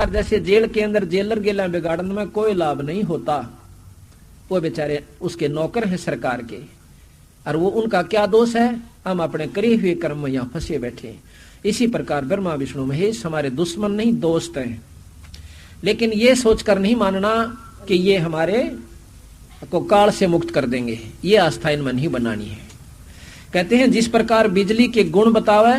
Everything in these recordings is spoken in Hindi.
जैसे जेल के अंदर जेलर गेला बिगाड़ने में कोई लाभ नहीं होता, वो बेचारे उसके नौकर हैं सरकार के, और वो उनका क्या दोष है, हम अपने करे हुए कर्म में यहाँ फंसे बैठे। इसी प्रकार ब्रह्मा विष्णु महेश हमारे दुश्मन नहीं दोस्त हैं, लेकिन ये सोचकर नहीं मानना कि ये हमारे को काल से मुक्त कर देंगे, ये आस्था इनमें नहीं बनानी है। कहते हैं जिस प्रकार बिजली के गुण बतावे,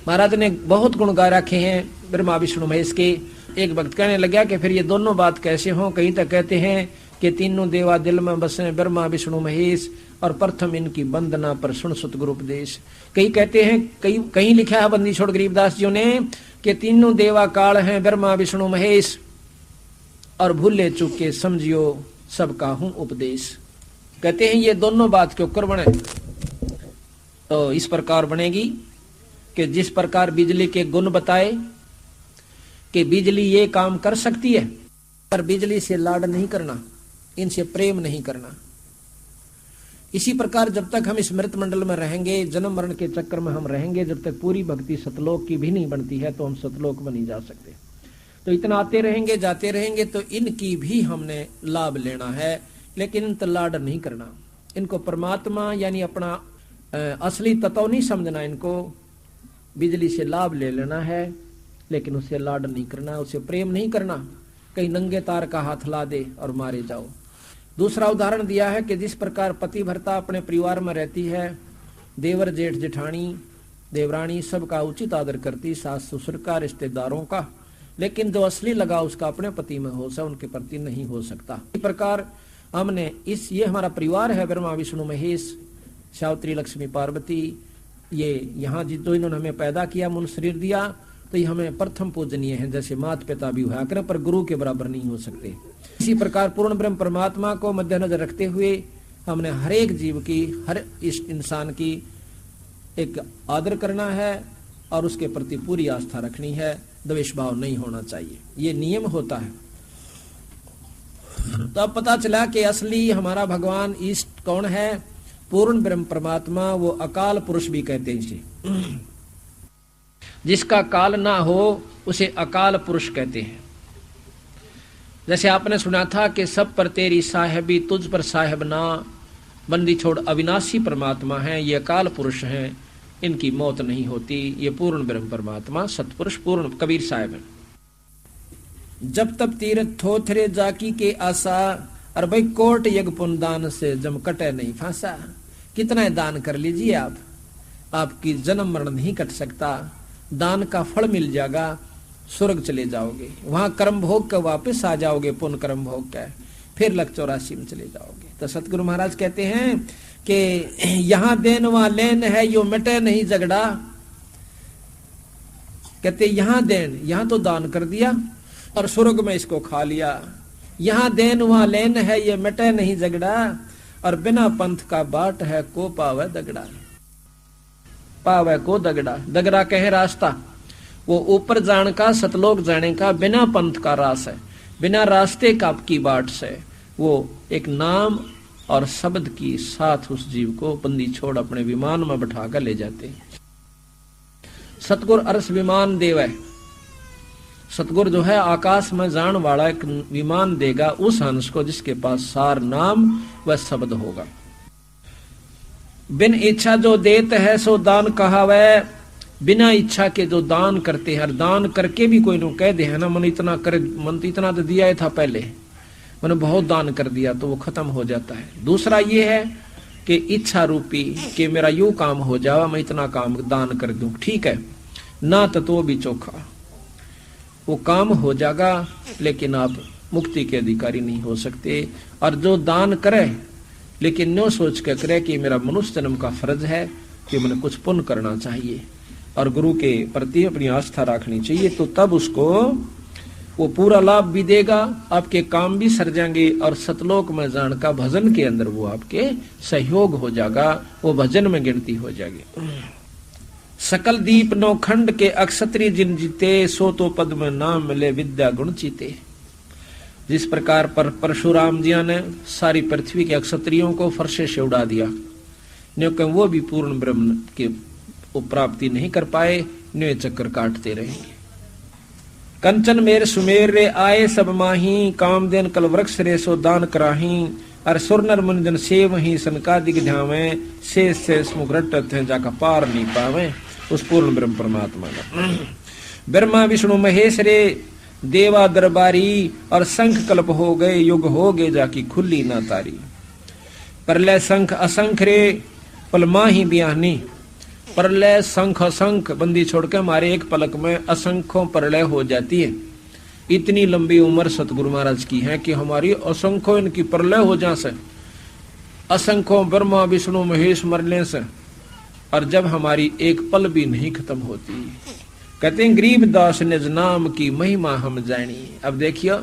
महाराज ने बहुत गुण गा रखे हैं ब्रह्मा विष्णु महेश के। एक भक्त कहने लगा कि फिर ये दोनों बात कैसे हों। कहीं तक कहते हैं कि तीनों देवा दिल में बसे ब्रह्मा विष्णु महेश, और प्रथम इनकी वंदना पर सुन सतगुरु उपदेश। कई कहते हैं, कहीं लिखा है बंदी छोड़ गरीबदास जी ने कि तीनों देवा काल हैं ब्रह्मा विष्णु महेश, और भूले चूके समझियो सबका हूं उपदेश। कहते हैं ये दोनों बात के ऊपर बने, तो इस प्रकार बनेगी कि जिस प्रकार बिजली के गुण बताए कि बिजली ये काम कर सकती है, पर बिजली से लाड नहीं करना, इनसे प्रेम नहीं करना। इसी प्रकार जब तक हम इस मृत मंडल में रहेंगे, जन्म मरण के चक्कर में हम रहेंगे, जब तक पूरी भक्ति सतलोक की भी नहीं बनती है, तो हम सतलोक में नहीं जा सकते। तो इतना आते रहेंगे जाते रहेंगे, तो इनकी भी हमने लाभ लेना है, लेकिन इन लाड नहीं करना। इनको परमात्मा यानी अपना असली तत्व नहीं समझना, इनको बिजली से लाभ ले लेना है, लेकिन उसे लाड नहीं करना, उसे प्रेम नहीं करना। कहीं नंगे तार का हाथ ला दे और मारे जाओ। दूसरा उदाहरण दिया है कि जिस प्रकार पति भर्ता अपने परिवार में रहती है, देवर जेठ जेठानी देवरानी सबका उचित आदर करती, सास ससुर का रिश्तेदारों का, लेकिन जो असली लगाव उसका अपने पति में हो सा उनके प्रति नहीं हो सकता। इस प्रकार हमने ये हमारा परिवार है ब्रह्मा विष्णु महेश सावित्री लक्ष्मी पार्वती, ये यहाँ जो इन्होंने हमें पैदा किया, मन शरीर दिया, तो ये हमें प्रथम पूजनीय है। जैसे माता पिता भी हुआ करें, पर गुरु के बराबर नहीं हो सकते। इसी प्रकार पूर्ण ब्रह्म परमात्मा को मद्देनजर रखते हुए हमने हर एक जीव की, हर इस इंसान की एक आदर करना है और उसके प्रति पूरी आस्था रखनी है, द्वेष भाव नहीं होना चाहिए, ये नियम होता है। तो अब पता चला कि असली हमारा भगवान ईष्ट कौन है, पूर्ण ब्रह्म परमात्मा, वो अकाल पुरुष भी कहते हैं इसे। जिसका काल ना हो उसे अकाल पुरुष कहते हैं। जैसे आपने सुना था कि सब पर तेरी साहेबी तुझ पर साहेब ना, बंदी छोड़ अविनाशी परमात्मा है, ये अकाल पुरुष हैं, इनकी मौत नहीं होती, ये पूर्ण ब्रह्म परमात्मा सतपुरुष पूर्ण कबीर साहब है। जब तब तीरथ थोथरे जाकी के आशा, और भाई कोट यज्ञ पुण्य दान से जम कटे नहीं फांसा। कितना दान कर लीजिए आप, आपकी जन्म मरण नहीं कट सकता, दान का फल मिल जाएगा, स्वर्ग चले जाओगे, वहां कर्म भोग के वापस आ जाओगे, पुण्य कर्म भोग के फिर लक 84 में चले जाओगे। तो सतगुरु महाराज कहते हैं कि यहां देन वहां लेन है, यो मिटे नहीं झगड़ा। कहते यहां देन, यहां तो दान कर दिया और स्वर्ग में इसको खा लिया। यहां देन वहां लेन है, ये मिटे नहीं झगड़ा, और बिना पंथ का बाट है को पावे दगड़ा। पावे को दगड़ा, दगड़ा कहे रास्ता, वो ऊपर जाने का, सतलोक जाने का बिना पंथ का रास है, बिना रास्ते का की बाट से वो एक नाम और शब्द की साथ उस जीव को बंदी छोड़ अपने विमान में बैठा कर ले जाते हैं। सतगुर अरस विमान देव है, सतगुर जो है आकाश में जान वाला एक विमान देगा उस हंस को जिसके पास सार नाम व शब्द होगा। बिन इच्छा जो देत है सो दान कहावे, बिना इच्छा के जो दान करते हैं, दान करके भी कोई नो कह दे है ना, मन इतना करे, मन तो इतना तो दिया था पहले, मैंने बहुत दान कर दिया, तो वो खत्म हो जाता है। दूसरा ये है कि इच्छा रूपी कि मेरा यूं काम हो जावा, मैं इतना काम दान कर दूं, ठीक है ना, तो भी चोखा वो काम हो जाएगा, लेकिन आप मुक्ति के अधिकारी नहीं हो सकते। और जो दान करे लेकिन नो सोच कर करे कि मेरा मनुष्य जन्म का फर्ज है कि मैंने कुछ पुण्य करना चाहिए और गुरु के प्रति अपनी आस्था रखनी चाहिए, तो तब उसको वो पूरा लाभ भी देगा, आपके काम भी सर जाएंगे, और सतलोक में जान का भजन के अंदर वो आपके सहयोग हो जाएगा, वो भजन में गिनती हो जाएगी। सकल दीप नौखंड के अक्षत्री जिन जीते, सो तो पद में नाम मिले विद्या गुण चीते। जिस प्रकार पर परशुराम जी ने सारी पृथ्वी के अक्षत्रियों को फरसे से उड़ा दिया, क्योंकि वो भी पूर्ण ब्रह्म के प्राप्ति नहीं कर पाए, न्यू चक्कर काटते रहेंगे। कंचन मेर सुमेर रे आए सब माही, कामदेन कल वृक्ष रे सो दान कराही, और सुरनर मुनिजन से वही सनकादिक ध्यावे, से मुख रटत है जाका पार नहीं पावे। उस पूर्ण ब्रह्म परमात्मा का ब्रह्मा विष्णु महेश रे देवा दरबारी, और शंख कल्प हो गए युग हो गए जाकी खुली ना तारी। परलय शंख असंख रे पलमा ही बियानी, परलय शंख असंख बंदी छोड़ के हमारे एक पलक में असंख्यों परलय हो जाती है। इतनी लंबी उम्र सतगुरु महाराज की है कि हमारी असंख्यों इनकी परलय हो जा से, असंख्यों ब्रह्मा विष्णु महेश मरने से, और जब हमारी एक पल भी नहीं खत्म होती। कहते हैं गरीबदास निज नाम की महिमा हम जानी। अब देखियो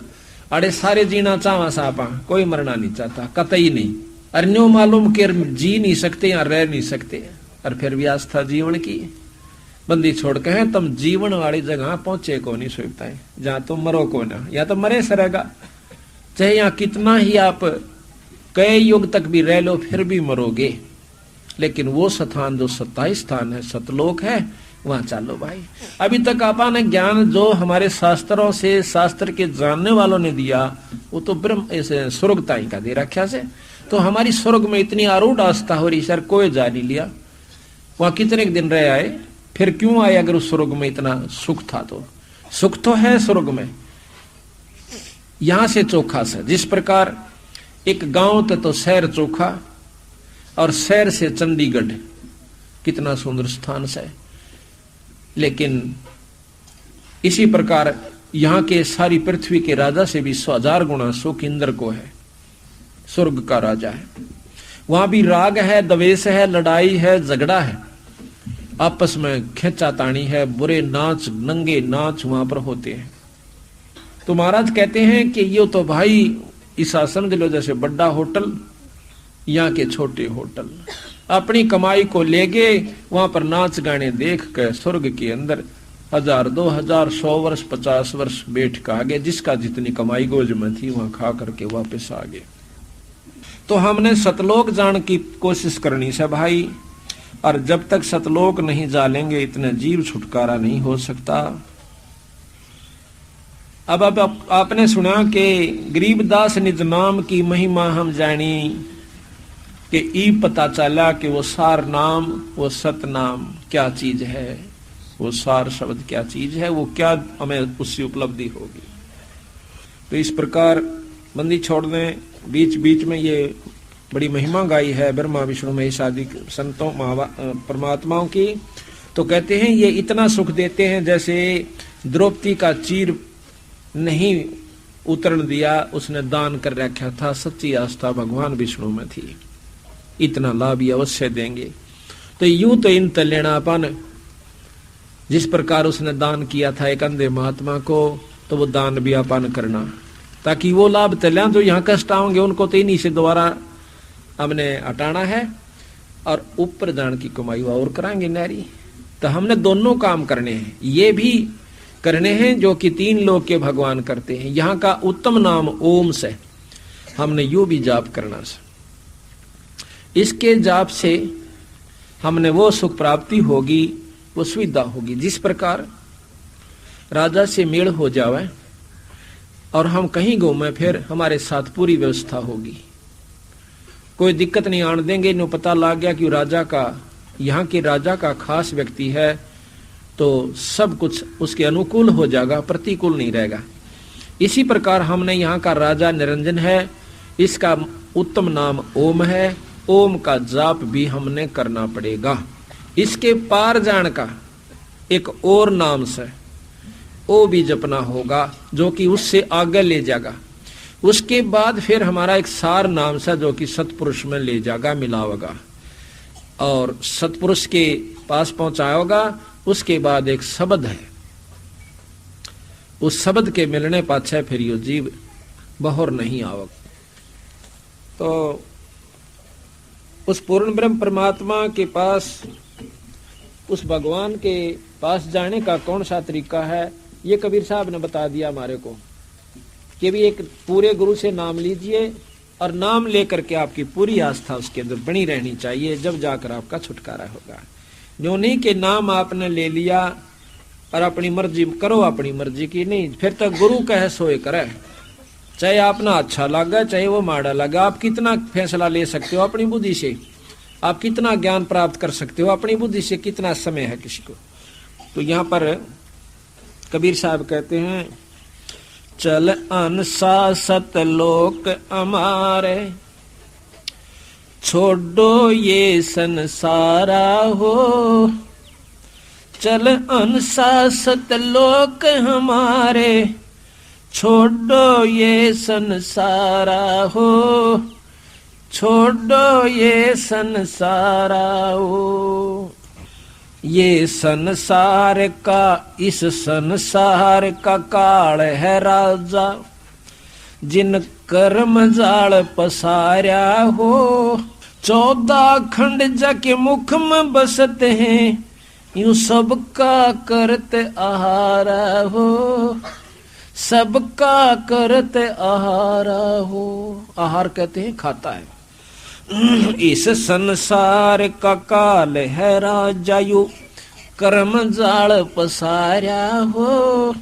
अरे सारे जीना चावा सापा, कोई मरना नहीं चाहता कतई नहीं, अन्यों मालूम के जी नहीं सकते या रह नहीं सकते, और फिर भी आस्था जीवन की बंदी छोड़ के हैं तुम जीवन वाली जगह पहुंचे को नहीं सोचता है, जहां तुम मरो को ना, या तो मरे सरेगा, चाहे यहाँ कितना ही आप कई युग तक भी रह लो फिर भी मरोगे, लेकिन वो स्थान जो 27 स्थान है सतलोक है, वहां चालो भाई। अभी तक आपा ने ज्ञान जो हमारे शास्त्रों से शास्त्र के जानने वालों ने दिया वो तो ब्रह्म ऐसे स्वर्ग ताई का दे रखा से, तो हमारी स्वर्ग में इतनी आरूढ़ आस्था हो रही सर, कोई जा नहीं लिया, वहां कितने दिन रह आए, फिर क्यों आए अगर उस स्वर्ग में इतना सुख था, तो सुख तो है स्वर्ग में, यहां से चोखा से। जिस प्रकार एक गांव तो शहर चोखा, और शहर से चंडीगढ़ कितना सुंदर स्थान से, लेकिन इसी प्रकार यहां के सारी पृथ्वी के राजा से भी 100,000 गुना सुख इंद्र को है, स्वर्ग का राजा है। वहां भी राग है, द्वेष है, लड़ाई है, झगड़ा है, आपस में खींचातानी है, बुरे नाच नंगे नाच वहां पर होते हैं। तो महाराज कहते हैं कि ये तो भाई ऐसा समझ लो जैसे बड़ा होटल, यहाँ के छोटे होटल, अपनी कमाई को ले गए वहां पर नाच गाने देख कर स्वर्ग के अंदर 1000 2000 100 वर्ष 50 वर्ष बैठ के आ गए, जिसका जितनी कमाई गोज में थी वहां खा करके वापस आ गए। तो हमने सतलोक जान की कोशिश करनी से भाई, और जब तक सतलोक नहीं जालेंगे इतने जीव छुटकारा नहीं हो सकता। अब आपने सुना कि गरीबदास निज नाम की महिमा हम जानी, कि ई पता चला कि वो सार नाम, वो सत नाम क्या चीज है, वो सार शब्द क्या चीज है, वो क्या हमें उससे उपलब्धि होगी। तो इस प्रकार बंदी छोड़ दें, बीच बीच में ये बड़ी महिमा गाई है ब्रह्मा विष्णु महेश आदि संतों परमात्माओं की। तो कहते हैं ये इतना सुख देते हैं जैसे द्रौपदी का चीर नहीं उतरन दिया, उसने दान कर रखा था, सच्ची आस्था भगवान विष्णु में थी, इतना लाभ ये अवश्य देंगे। तो यूं तो इन तलेणापन जिस प्रकार उसने दान किया था एक अंधे महात्मा को, तो वो दान भी अपन करना, ताकि वो लाभ तल्या जो यहाँ कष्ट आओगे उनको तो इन्हीं से दोबारा हमने हटाना है, और ऊपर जान की कमाई और कराएंगे नारी। तो हमने दोनों काम करने हैं, ये भी करने हैं जो कि 3 लोग के भगवान करते हैं। यहाँ का उत्तम नाम ओम से हमने यू भी जाप करना से, इसके जाप से हमने वो सुख प्राप्ति होगी, वो सुविधा होगी। जिस प्रकार राजा से मेल हो जावे और हम कहीं घूमे फिर हमारे साथ पूरी व्यवस्था होगी, कोई दिक्कत नहीं आने देंगे। नो पता लग गया कि राजा का, यहाँ के राजा का खास व्यक्ति है, तो सब कुछ उसके अनुकूल हो जाएगा, प्रतिकूल नहीं रहेगा। इसी प्रकार हमने यहाँ का राजा निरंजन है, इसका उत्तम नाम ओम है, ओम का जाप भी हमने करना पड़ेगा। इसके पार जान का एक और नाम से ओ भी जपना होगा, जो कि उससे आगे ले जाएगा। उसके बाद फिर हमारा एक सार नाम से जो कि सतपुरुष में ले जाएगा, मिलावेगा और सतपुरुष के पास पहुंचाएगा। उसके बाद एक शब्द है, उस शब्द के मिलने पाछे फिर यो जीव बहोर नहीं आवक। तो उस पूर्ण ब्रह्म परमात्मा के पास, उस भगवान के पास जाने का कौन सा तरीका है, ये कबीर साहब ने बता दिया हमारे को कि भी एक पूरे गुरु से नाम लीजिए, और नाम लेकर के आपकी पूरी आस्था उसके अंदर बनी रहनी चाहिए, जब जाकर आपका छुटकारा होगा। जो नहीं कि नाम आपने ले लिया और अपनी मर्जी करो, अपनी मर्जी की नहीं, फिर तो गुरु कहे सोए करे, चाहे आपना अच्छा लगा चाहे वो माड़ा लगा। आप कितना फैसला ले सकते हो अपनी बुद्धि से, आप कितना ज्ञान प्राप्त कर सकते हो अपनी बुद्धि से, कितना समय है किसी को। तो यहाँ पर कबीर साहब कहते हैं, चल अनुशासित लोक हमारे, छोड़ो ये संसारा हो। चल अनुशासित लोक हमारे, छोड़ो ये संसारा हो, छोड़ो ये संसारा हो। ये संसार का, इस संसार का काल है राजा, जिन कर्म जाल पसारा हो। 14 खंड जाके मुख में बसते हैं, यूं सबका करते आहारा हो, सबका करते आहारा हो। आहार कहते हैं खाता है। इस संसार का काल है राजा, यू कर्म जाल पसारा हो।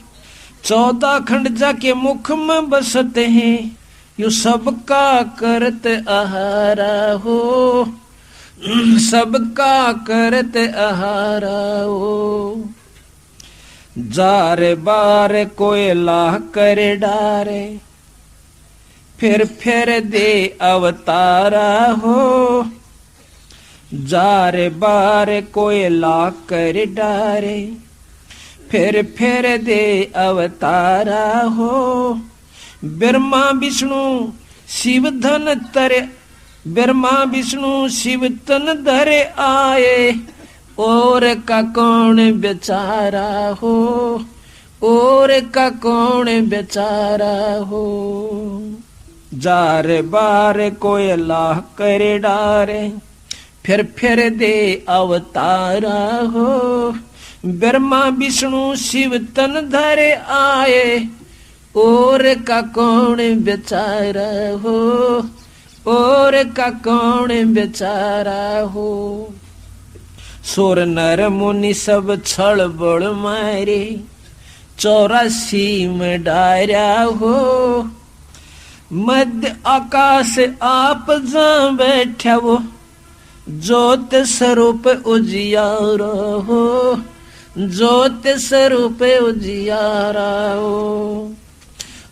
14 खंड जाके मुख में बसते हैं, यू सबका करते आहारा हो, सबका करते आहारा हो। जार बार कोयला करे डारे, फिर दे अवतारा हो। जार बार कोयला कर डारे, फिर दे अवतारा हो। ब्रह्मा विष्णु शिव धन तरे, ब्रह्मा विष्णु शिव तन धरे आए, और का कौन बेचारा हो, और का कौन बेचारा हो। जार बार कोयला करे डारे, फिर दे अवतारा हो। ब्रह्मा विष्णु शिव तन धरे आए, और का कौन बेचारा हो, और का कौन बेचारा हो। सुर नर मुनि सब छल बड़ मारे, 84 में डारा हो। मध्य आकाश आप जा बैठा वो, ज्योत स्वरूप उजियारा हो, ज्योत स्वरूप उजियारा हो।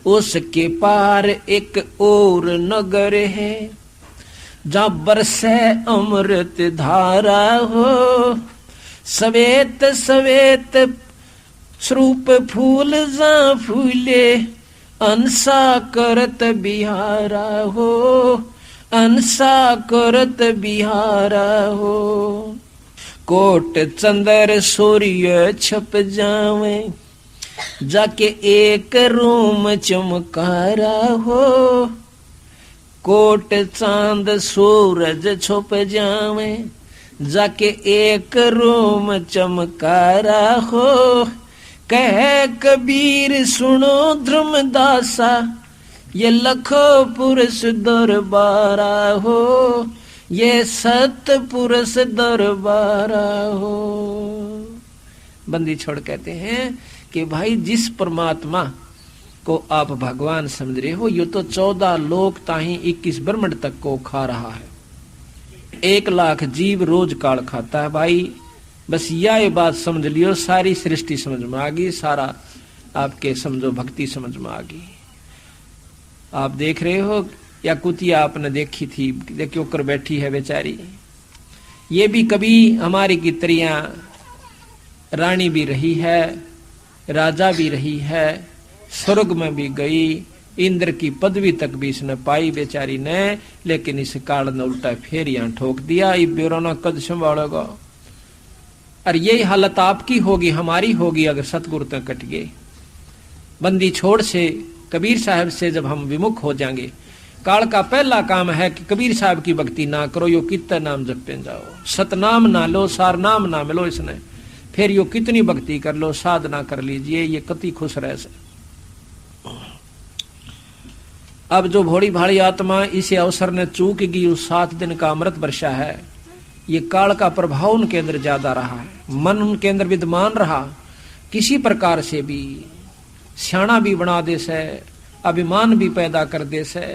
उसके पार एक और नगर है, जहाँ बरसे अमृत धारा हो। सवेत सवेत स्वरूप फूल जा फूले, अंसा करत बिहारा हो, अंसा करत बिहारा हो। कोट चंद्र सूर्य छप जावे, जाके एक रूम चमकारा हो। कोट चांद सूरज छुप जावे, जाके एक रूम चमकारा हो। कह कबीर सुनो ध्रुमदासा, ये लखो पुरुष दरबारा हो, ये सत पुरुष दरबारा हो। बंदी छोड़ कहते हैं कि भाई जिस परमात्मा को आप भगवान समझ रहे हो, ये तो 14 लोक ताही 21 ब्रह्मांड तक को खा रहा है। 1 लाख जीव रोज काल खाता है भाई। बस यह बात समझ लियो, सारी सृष्टि समझ में आ गई, सारा आपके समझो भक्ति समझ में आ गई। आप देख रहे हो या कुतिया आपने देखी थी, देखियो कर बैठी है बेचारी। ये भी कभी हमारी की तरह रानी भी रही है, राजा भी रही है, स्वर्ग में भी गई, इंद्र की पदवी तक भी इसने पाई बेचारी ने। लेकिन इस काल ने उल्टा फेर यहाँ ठोक दिया। ये बेरोना कद संभालेगा। और यही हालत आपकी होगी, हमारी होगी, अगर सतगुरु तक कट गए। बंदी छोड़ से, कबीर साहब से जब हम विमुख हो जाएंगे, काल का पहला काम है कि कबीर साहब की भक्ति ना करो, यो कितना नाम जपते जाओ, सतनाम ना लो, सार नाम ना मिलो इसने, फिर यो कितनी भक्ति कर लो, साधना कर लीजिए, ये कति खुश रह से। अब जो भोड़ी भाड़ी आत्मा इसे अवसर ने चूक गई, उस 7 दिन का अमृत वर्षा है, ये काल का प्रभाव उनके अंदर ज्यादा रहा है, मन उनके अंदर विद्यमान रहा किसी प्रकार से भी सियाणा भी बना दे से, अभिमान भी पैदा कर दे से,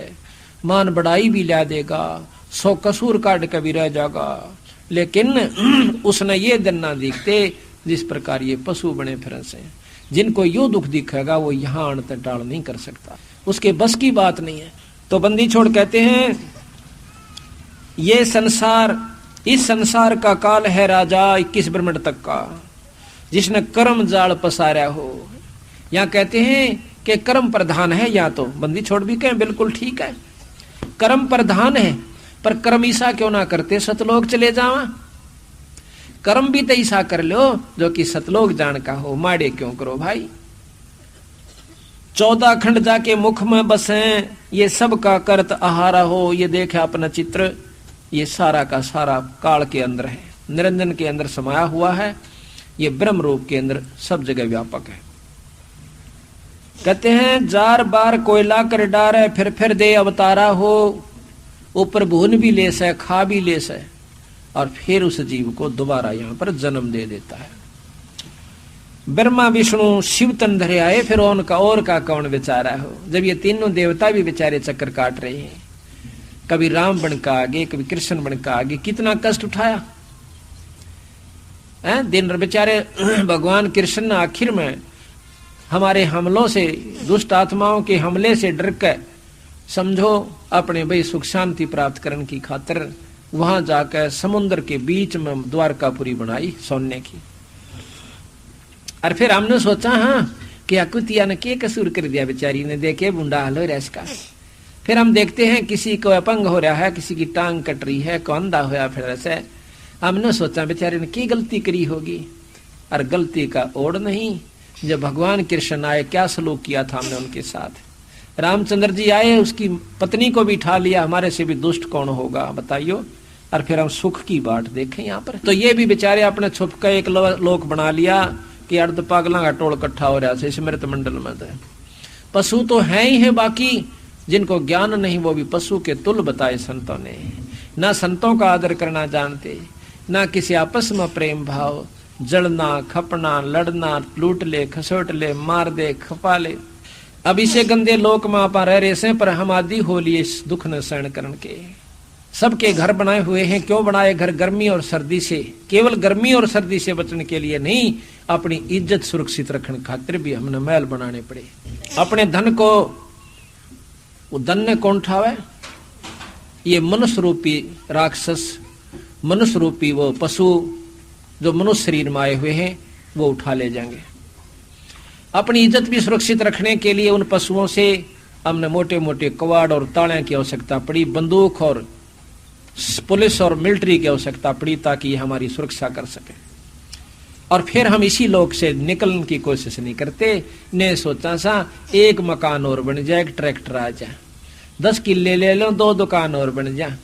मान बढ़ाई भी ला देगा, 100 कसूर काट के भी रह जाएगा, लेकिन उसने ये दिन ना दिखते जिस प्रकार ये पशु बने फिर से। जिनको यो दुख दिखेगा वो यहाँ अण तक टाल नहीं कर सकता, उसके बस की बात नहीं है। तो बंदी छोड़ कहते हैं ये संसार, इस संसार का काल है राजा 21 ब्रह्मंड तक का, जिसने कर्म जाल पसारा हो। यहाँ कहते हैं कि कर्म प्रधान है, या तो बंदी छोड़ भी कहें बिल्कुल ठीक है, कर्म प्रधान है, पर कर्म ईसा क्यों ना करते सतलोक चले जावा। कर्म भी तो ईसा कर लो जो कि सतलोक जान का हो, माड़े क्यों करो भाई। 14 खंड जाके मुख में बसे, ये सब का करत आहारा हो। ये देखे अपना चित्र, ये सारा का सारा काल के अंदर है, निरंजन के अंदर समाया हुआ है, ये ब्रह्म रूप के अंदर सब जगह व्यापक है। कहते हैं जार बार कोयला कर डारे, फिर दे अवतारा हो। ऊपर भून भी ले से, खा भी ले से, और फिर उस जीव को दोबारा यहाँ पर जन्म दे देता है। ब्रह्मा विष्णु शिव तन धरे आए, फिर उनका और का कौन बेचारा हो। जब ये तीनों देवता भी बेचारे चक्कर काट रहे हैं, कभी राम बन का आगे, कभी कृष्ण बन का आगे, कितना कष्ट उठाया है। दिन बेचारे भगवान कृष्ण आखिर में हमारे हमलों से, दुष्ट आत्माओं के हमले से डर के समझो अपने भाई सुख शांति प्राप्त करने की खातिर वहां जाकर समुद्र के बीच में द्वारकापुरी बनाई सोने की। और फिर हमने सोचा हाँ कि कुतिया ने क्या कसूर कर दिया बेचारी ने, देखे बुंडा हाल हो रहा इसका। फिर हम देखते हैं किसी को अपंग हो रहा है, किसी की टांग कट रही है, को अंधा होया, फिर ऐसे हमने सोचा बेचारे ने की गलती करी होगी। और गलती का ओढ़ नहीं, जब भगवान कृष्ण आए क्या सलूक किया था हमने उनके साथ। रामचंद्र जी आए, उसकी पत्नी को भी उठा लिया, हमारे से भी दुष्ट कौन होगा बताइयो। और फिर हम सुख की बाट देखें यहाँ पर, तो ये भी बेचारे अपने छुप कर एक लोक बना लिया कि अर्ध पागलों का टोल इकट्ठा हो रहा है स्मृत मंडल में। पशु तो है ही है, बाकी जिनको ज्ञान नहीं वो भी पशु के तुल बताए संतों ने। ना संतों का आदर करना जानते, ना किसी आपस में प्रेम भाव, जड़ना खपना लड़ना, लूट ले खसोट ले, मार दे खपा ले। अब इसे गंदे लोक में आप रह रहे से, पर हम आदि हो लिए इस दुख न सहन करने के। सबके घर बनाए हुए हैं, क्यों बनाए घर? गर्मी और सर्दी से, केवल गर्मी और सर्दी से बचने के लिए नहीं, अपनी इज्जत सुरक्षित रखने खातिर भी हमने महल बनाने पड़े। अपने धन को, वो धन ने कौन उठावे? ये मनुष्य रूपी राक्षस, मनुष्य रूपी वो पशु जो मनुष्य शरीर में आए हुए हैं, वो उठा ले जाएंगे। अपनी इज्जत भी सुरक्षित रखने के लिए उन पशुओं से हमने मोटे मोटे कवाड़ और ताले की आवश्यकता पड़ी, बंदूक और पुलिस और मिलिट्री की आवश्यकता पड़ी, ताकि हमारी सुरक्षा कर सके। और फिर हम इसी लोक से निकलने की कोशिश नहीं करते। ने सोचा सा एक मकान और बन जाए, एक ट्रैक्टर आ जाए, 10 किले ले लो, 2 दुकान और बन जाए,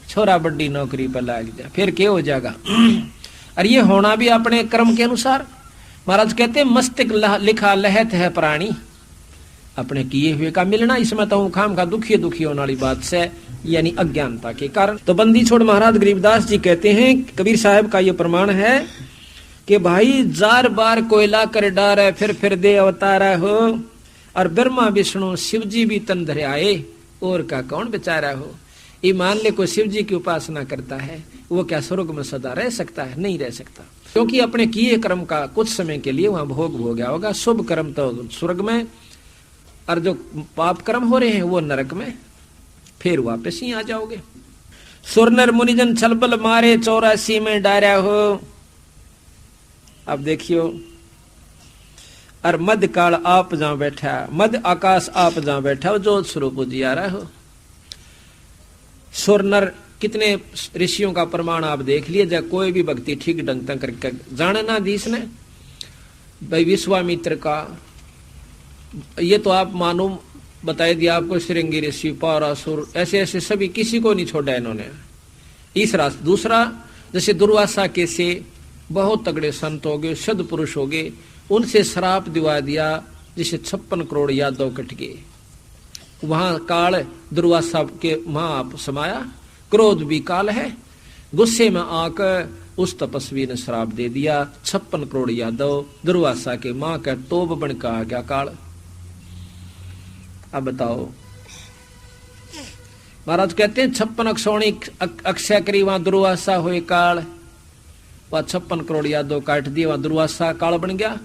छोरा बड़ी नौकरी पर लग जाए, फिर क्या हो जाएगा। और ये होना भी अपने कर्म के अनुसार। महाराज कहते हैं मस्तिष्क लिखा लहत है प्राणी, अपने किए हुए का मिलना। इसमें तो खाम का दुखी दुखी होने वाली बात से, यानी अज्ञानता के कारण। तो बंदी छोड़ महाराज गरीबदास जी कहते हैं, कबीर साहब का ये प्रमाण है कि भाई जार बार कोयला कर डारे, फिर दे अवतारा हो। और ब्रह्मा विष्णु शिव जी भी तन धरे आए, और का कौन बेचारा हो। ये मान ले कोई शिव जी की उपासना करता है, वो क्या स्वर्ग में सदा रह सकता है? नहीं रह सकता, क्योंकि अपने किए कर्म का कुछ समय के लिए वहां भोग हो गया होगा। शुभ कर्म तो स्वर्ग में, और जो पाप कर्म हो रहे हैं वो नरक में, फिर वापस ही आ जाओगे। सुर नर मुनिजन छलबल मारे, 84 में डारा हो। अब देखियो, और मध्य काल आप जहां बैठा, मध्य आकाश आप जहां बैठा, जो स्वरूप जी आ रहा हो। सुर नर कितने ऋषियों का प्रमाण आप देख लिए, जब कोई भी भक्ति ठीक ढंग तक करके जाने ना दी इसने। भाई विश्वामित्र का ये तो आप मालूम बताए दिया आपको, श्रृंगी ऋषि, पारासुर, ऐसे ऐसे सभी किसी को नहीं छोड़ा इन्होंने। इस रास्ते दूसरा, जैसे दुर्वासा के से बहुत तगड़े संत हो गए, सद पुरुष हो गए, उनसे श्राप दिवा दिया, जिसे 56 करोड़ यादव कट गए। वहां काल दुर्वासा के वहां समाया, क्रोध भी काल है। गुस्से में आकर उस तपस्वी ने श्राप दे दिया। 56 करोड़ यादव दुर्वासा के मां का तोप बन का आ गया काल। अब बताओ, महाराज कहते हैं 56 अक्षौणी अक्षय करी वहां दुर्वासा हुए काल। वह 56 करोड़ यादव काट दिए, वहां दुर्वासा काल बन गया।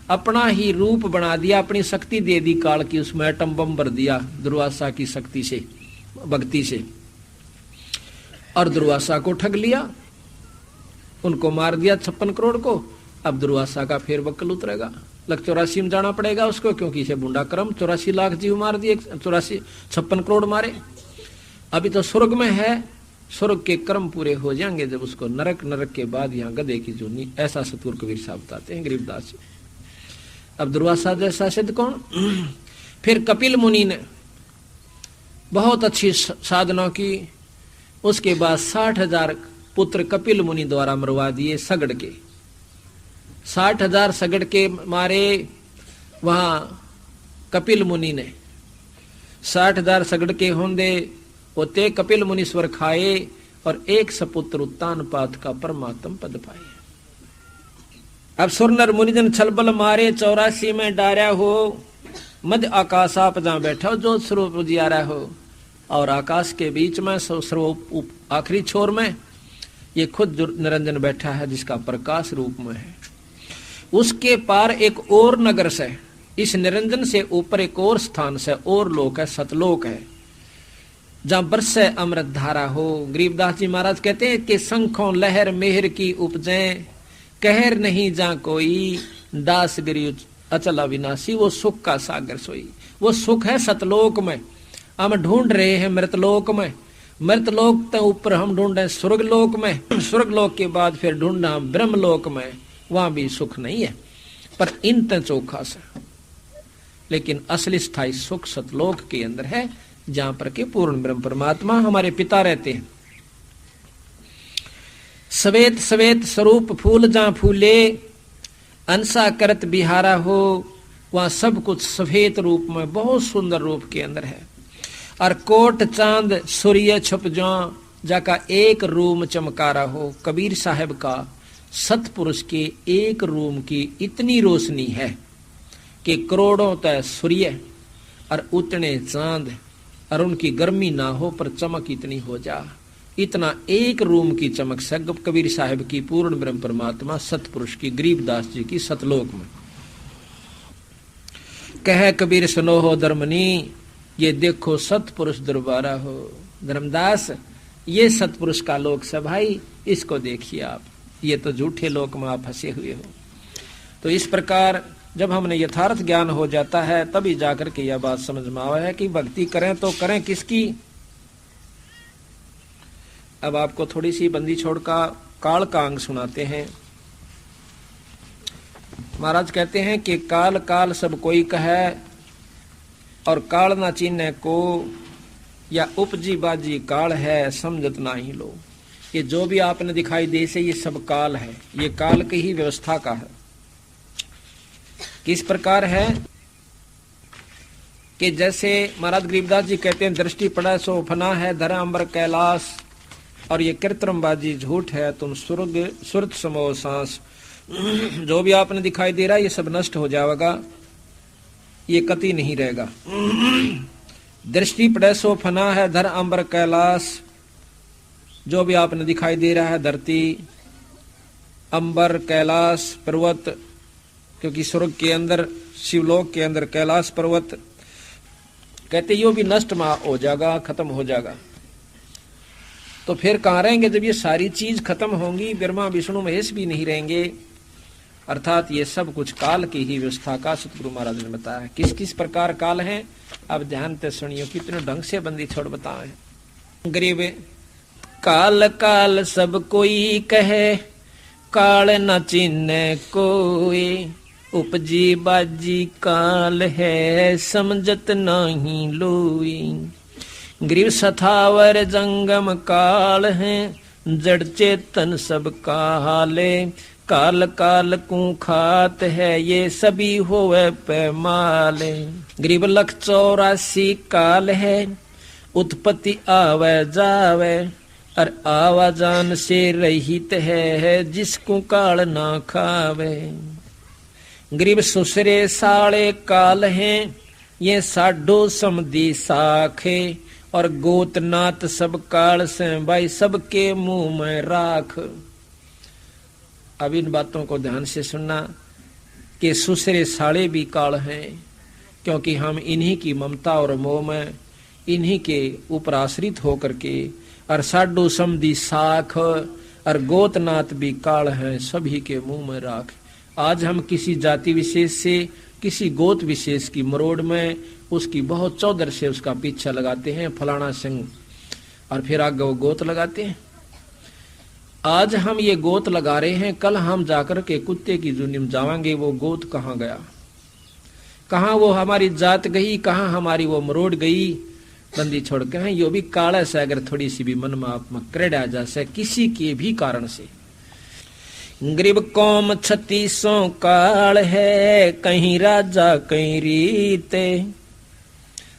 अपना ही रूप बना दिया, अपनी शक्ति दे दी काल की, उसमें एटम बम भर दिया दुर्वासा की शक्ति से, भक्ति से, और दुर्वासा को ठग लिया, उनको मार दिया 56 करोड़ को। अब दुर्वासा का फिर वक्ल उतरेगा, लग 84 में जाना पड़ेगा उसको, क्योंकि इसे बूंदा क्रम 84 लाख जीव मार दिए, 56 करोड़ मारे। अभी तो स्वर्ग में है, स्वर्ग के कर्म पूरे हो जाएंगे जब उसको नरक, नरक के बाद यहाँ गधे की जूनी, ऐसा सतगुरु कबीर साहब बताते हैं गरीबदास जी। अब दुर्वासा जैसा सिद्ध कौन? फिर कपिल मुनि ने बहुत अच्छी साधना की, उसके बाद 60,000 पुत्र कपिल मुनि द्वारा मरवा दिए सगड़ के। 60,000 सगड़ के मारे वहां कपिल मुनि ने। 60,000 सगड़ के होंदे होते कपिल मुनीश्वर खाए, और एक सपुत्र उत्तान पात का परमात्म पद पाए। अब सुरनर मुनिजन छलबल मारे 84 में डारा हो, मध्य आकाश आप जहां बैठा हो, जो स्वरूप जियारा हो, और आकाश के बीच में सर्व आखिरी छोर में ये खुद निरंजन बैठा है, जिसका प्रकाश रूप में है। उसके पार एक और नगर से, इस निरंजन से ऊपर एक और स्थान से और लोक है, सतलोक है, जहां बरसे अमृत धारा हो। गरीबदास जी महाराज कहते हैं कि शंखों लहर मेहर की उपजें, कहर नहीं जा कोई, दास गिरी अचल अविनाशी, वो सुख का सागर सोई। वो सुख है सतलोक में, हम ढूंढ रहे हैं मृतलोक में। मृतलोक के ऊपर हम ढूंढ रहे हैं स्वर्गलोक में, स्वर्गलोक के बाद फिर ढूंढना ब्रह्मलोक में, वहां भी सुख नहीं है, पर इन चोखा से। लेकिन असली स्थायी सुख सतलोक के अंदर है, जहां पर के पूर्ण ब्रह्म परमात्मा हमारे पिता रहते हैं। सवेत सवेत स्वरूप फूल जहां फूले, अंसा करत बिहारा हो, वहां सब कुछ सफेद रूप में बहुत सुंदर रूप के अंदर है। और कोट चांद सूर्य छुप जाका एक रूम चमकारा हो। कबीर साहब का सतपुरुष के एक रूम की इतनी रोशनी है कि करोड़ों तय सूर्य और उतने चांद, और उनकी गर्मी ना हो पर चमक इतनी हो जा। इतना एक रूम की चमक से कबीर साहब की पूर्ण ब्रह्म परमात्मा सतपुरुष की, गरीबदास जी की सतलोक में। कह कबीर सुनो हो धर्मनी, ये देखो सतपुरुष दरबारा हो। धर्मदास, ये सतपुरुष का लोक से भाई, इसको देखिए आप, ये तो झूठे लोक में आप फंसे हुए हो। तो इस प्रकार जब हमने यथार्थ ज्ञान हो जाता है, तभी जाकर के यह बात समझ में आवा है कि भक्ति करें तो करें किसकी। अब आपको थोड़ी सी बंदी छोड़ का काल का अंग सुनाते हैं। महाराज कहते हैं कि काल काल सब कोई कहे, और काल ना चीने को, या उपजी बाजी काल है समझत ना ही लो। ये जो भी आपने दिखाई दे से ये सब काल है, ये काल की ही व्यवस्था का है। किस प्रकार है कि जैसे महाराज गरीबदास जी कहते हैं, दृष्टि पड़ा सो फना है धरा अंबर कैलाश, और ये कृत्रिमबाजी झूठ है तुम स्वर्ग सुरत समो सांस। जो भी आपने दिखाई दे रहा है ये सब नष्ट हो जाएगा, ये कति नहीं रहेगा। दृष्टि पड़े सो फना है धर अंबर कैलाश, जो भी आपने दिखाई दे रहा है धरती, अंबर, कैलाश, पर्वत, क्योंकि स्वर्ग के अंदर, शिवलोक के अंदर कैलाश पर्वत, कहते यो भी नष्ट हो जाएगा, खत्म हो जाएगा। तो फिर कहाँ रहेंगे जब ये सारी चीज खत्म होंगी? ब्रह्मा विष्णु महेश भी नहीं रहेंगे। अर्थात ये सब कुछ काल की ही व्यवस्था का सतगुरु महाराज ने बताया। किस किस प्रकार काल है, अब ध्यान से सुनियो, कितने ढंग से बंदी छोड़ बताए। गरीब काल काल सब कोई कहे, काल न चिन्ह कोई, उपजी बाजी काल है समझत नहीं लोई। गरीब सथावर जंगम काल है, जड़ चेतन सब काले, काल काल को खात है ये सभी होवे पैमाले। गरीब लख 84 काल है, उत्पत्ति आवे जावे, और आवाजान से रहित है जिसको काल ना खावे। गरीब सुसरे साले काल हैं ये साडो समदी साखे, और गोतनाथ सब काल से भाई सबके मुंह में राख। अब इन बातों को ध्यान से सुनना कि सुसरे साले भी काल हैं, क्योंकि हम इन्हीं की ममता और मोह में इन्हीं के ऊपर आश्रित होकर के, और साडो समदी साख और गोतनाथ भी काल हैं सभी के मुंह में राख। आज हम किसी जाति विशेष से किसी गोत विशेष की मरोड़ में उसकी बहुत चौधर से उसका पीछा लगाते हैं, फलाना सिंह, और फिर आगे वो गोत लगाते हैं। आज हम ये गोत लगा रहे हैं, कल हम जाकर के कुत्ते की जुनी में जावांगे, वो गोत कहाँ गया, कहाँ वो हमारी जात गई, कहाँ हमारी वो मरोड़ गई। बंदी छोड़ के हैं यो भी काला से अगर थोड़ी सी भी मन में आप में क्रेड आ जाए किसी के भी कारण से। गरीब कौम 3600 काल है, कहीं राजा कहीं रीते,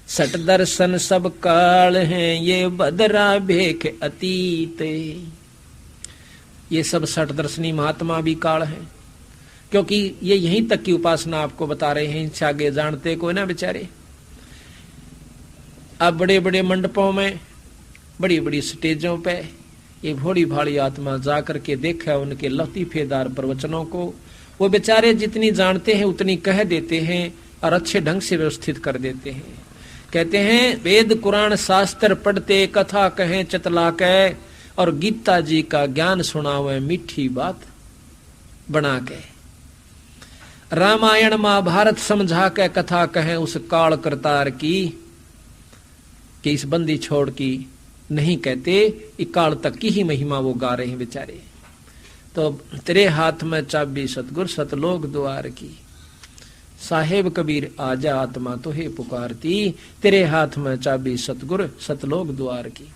सट दर्शन सब काल हैं ये बदरा भेख अतीते। ये सब सट दर्शनी महात्मा भी काल हैं, क्योंकि ये यहीं तक की उपासना आपको बता रहे हैं, इनसे आगे जानते कोई ना बेचारे। अब बड़े बड़े मंडपों में बड़ी बड़ी स्टेजों पे ये भोली भाली आत्मा जाकर के देखा उनके लतीफेदार प्रवचनों को, वो बेचारे जितनी जानते हैं उतनी कह देते हैं और अच्छे ढंग से व्यवस्थित कर देते हैं। कहते हैं वेद कुरान शास्त्र पढ़ते, कथा कहें चतला के, और गीता जी का ज्ञान सुनावे मीठी बात बना के, रामायण महाभारत समझा के कथा कहें उस काल करतार की, कि इस बंदी छोड़ की नहीं कहते, इकाल तक की ही महिमा वो गा रहे हैं बेचारे। तो तेरे हाथ में चाबी सतगुर सतलोक द्वार की, साहेब कबीर आजा आत्मा तो हे पुकारती, तेरे हाथ में चाबी सतगुर सतलोक द्वार की।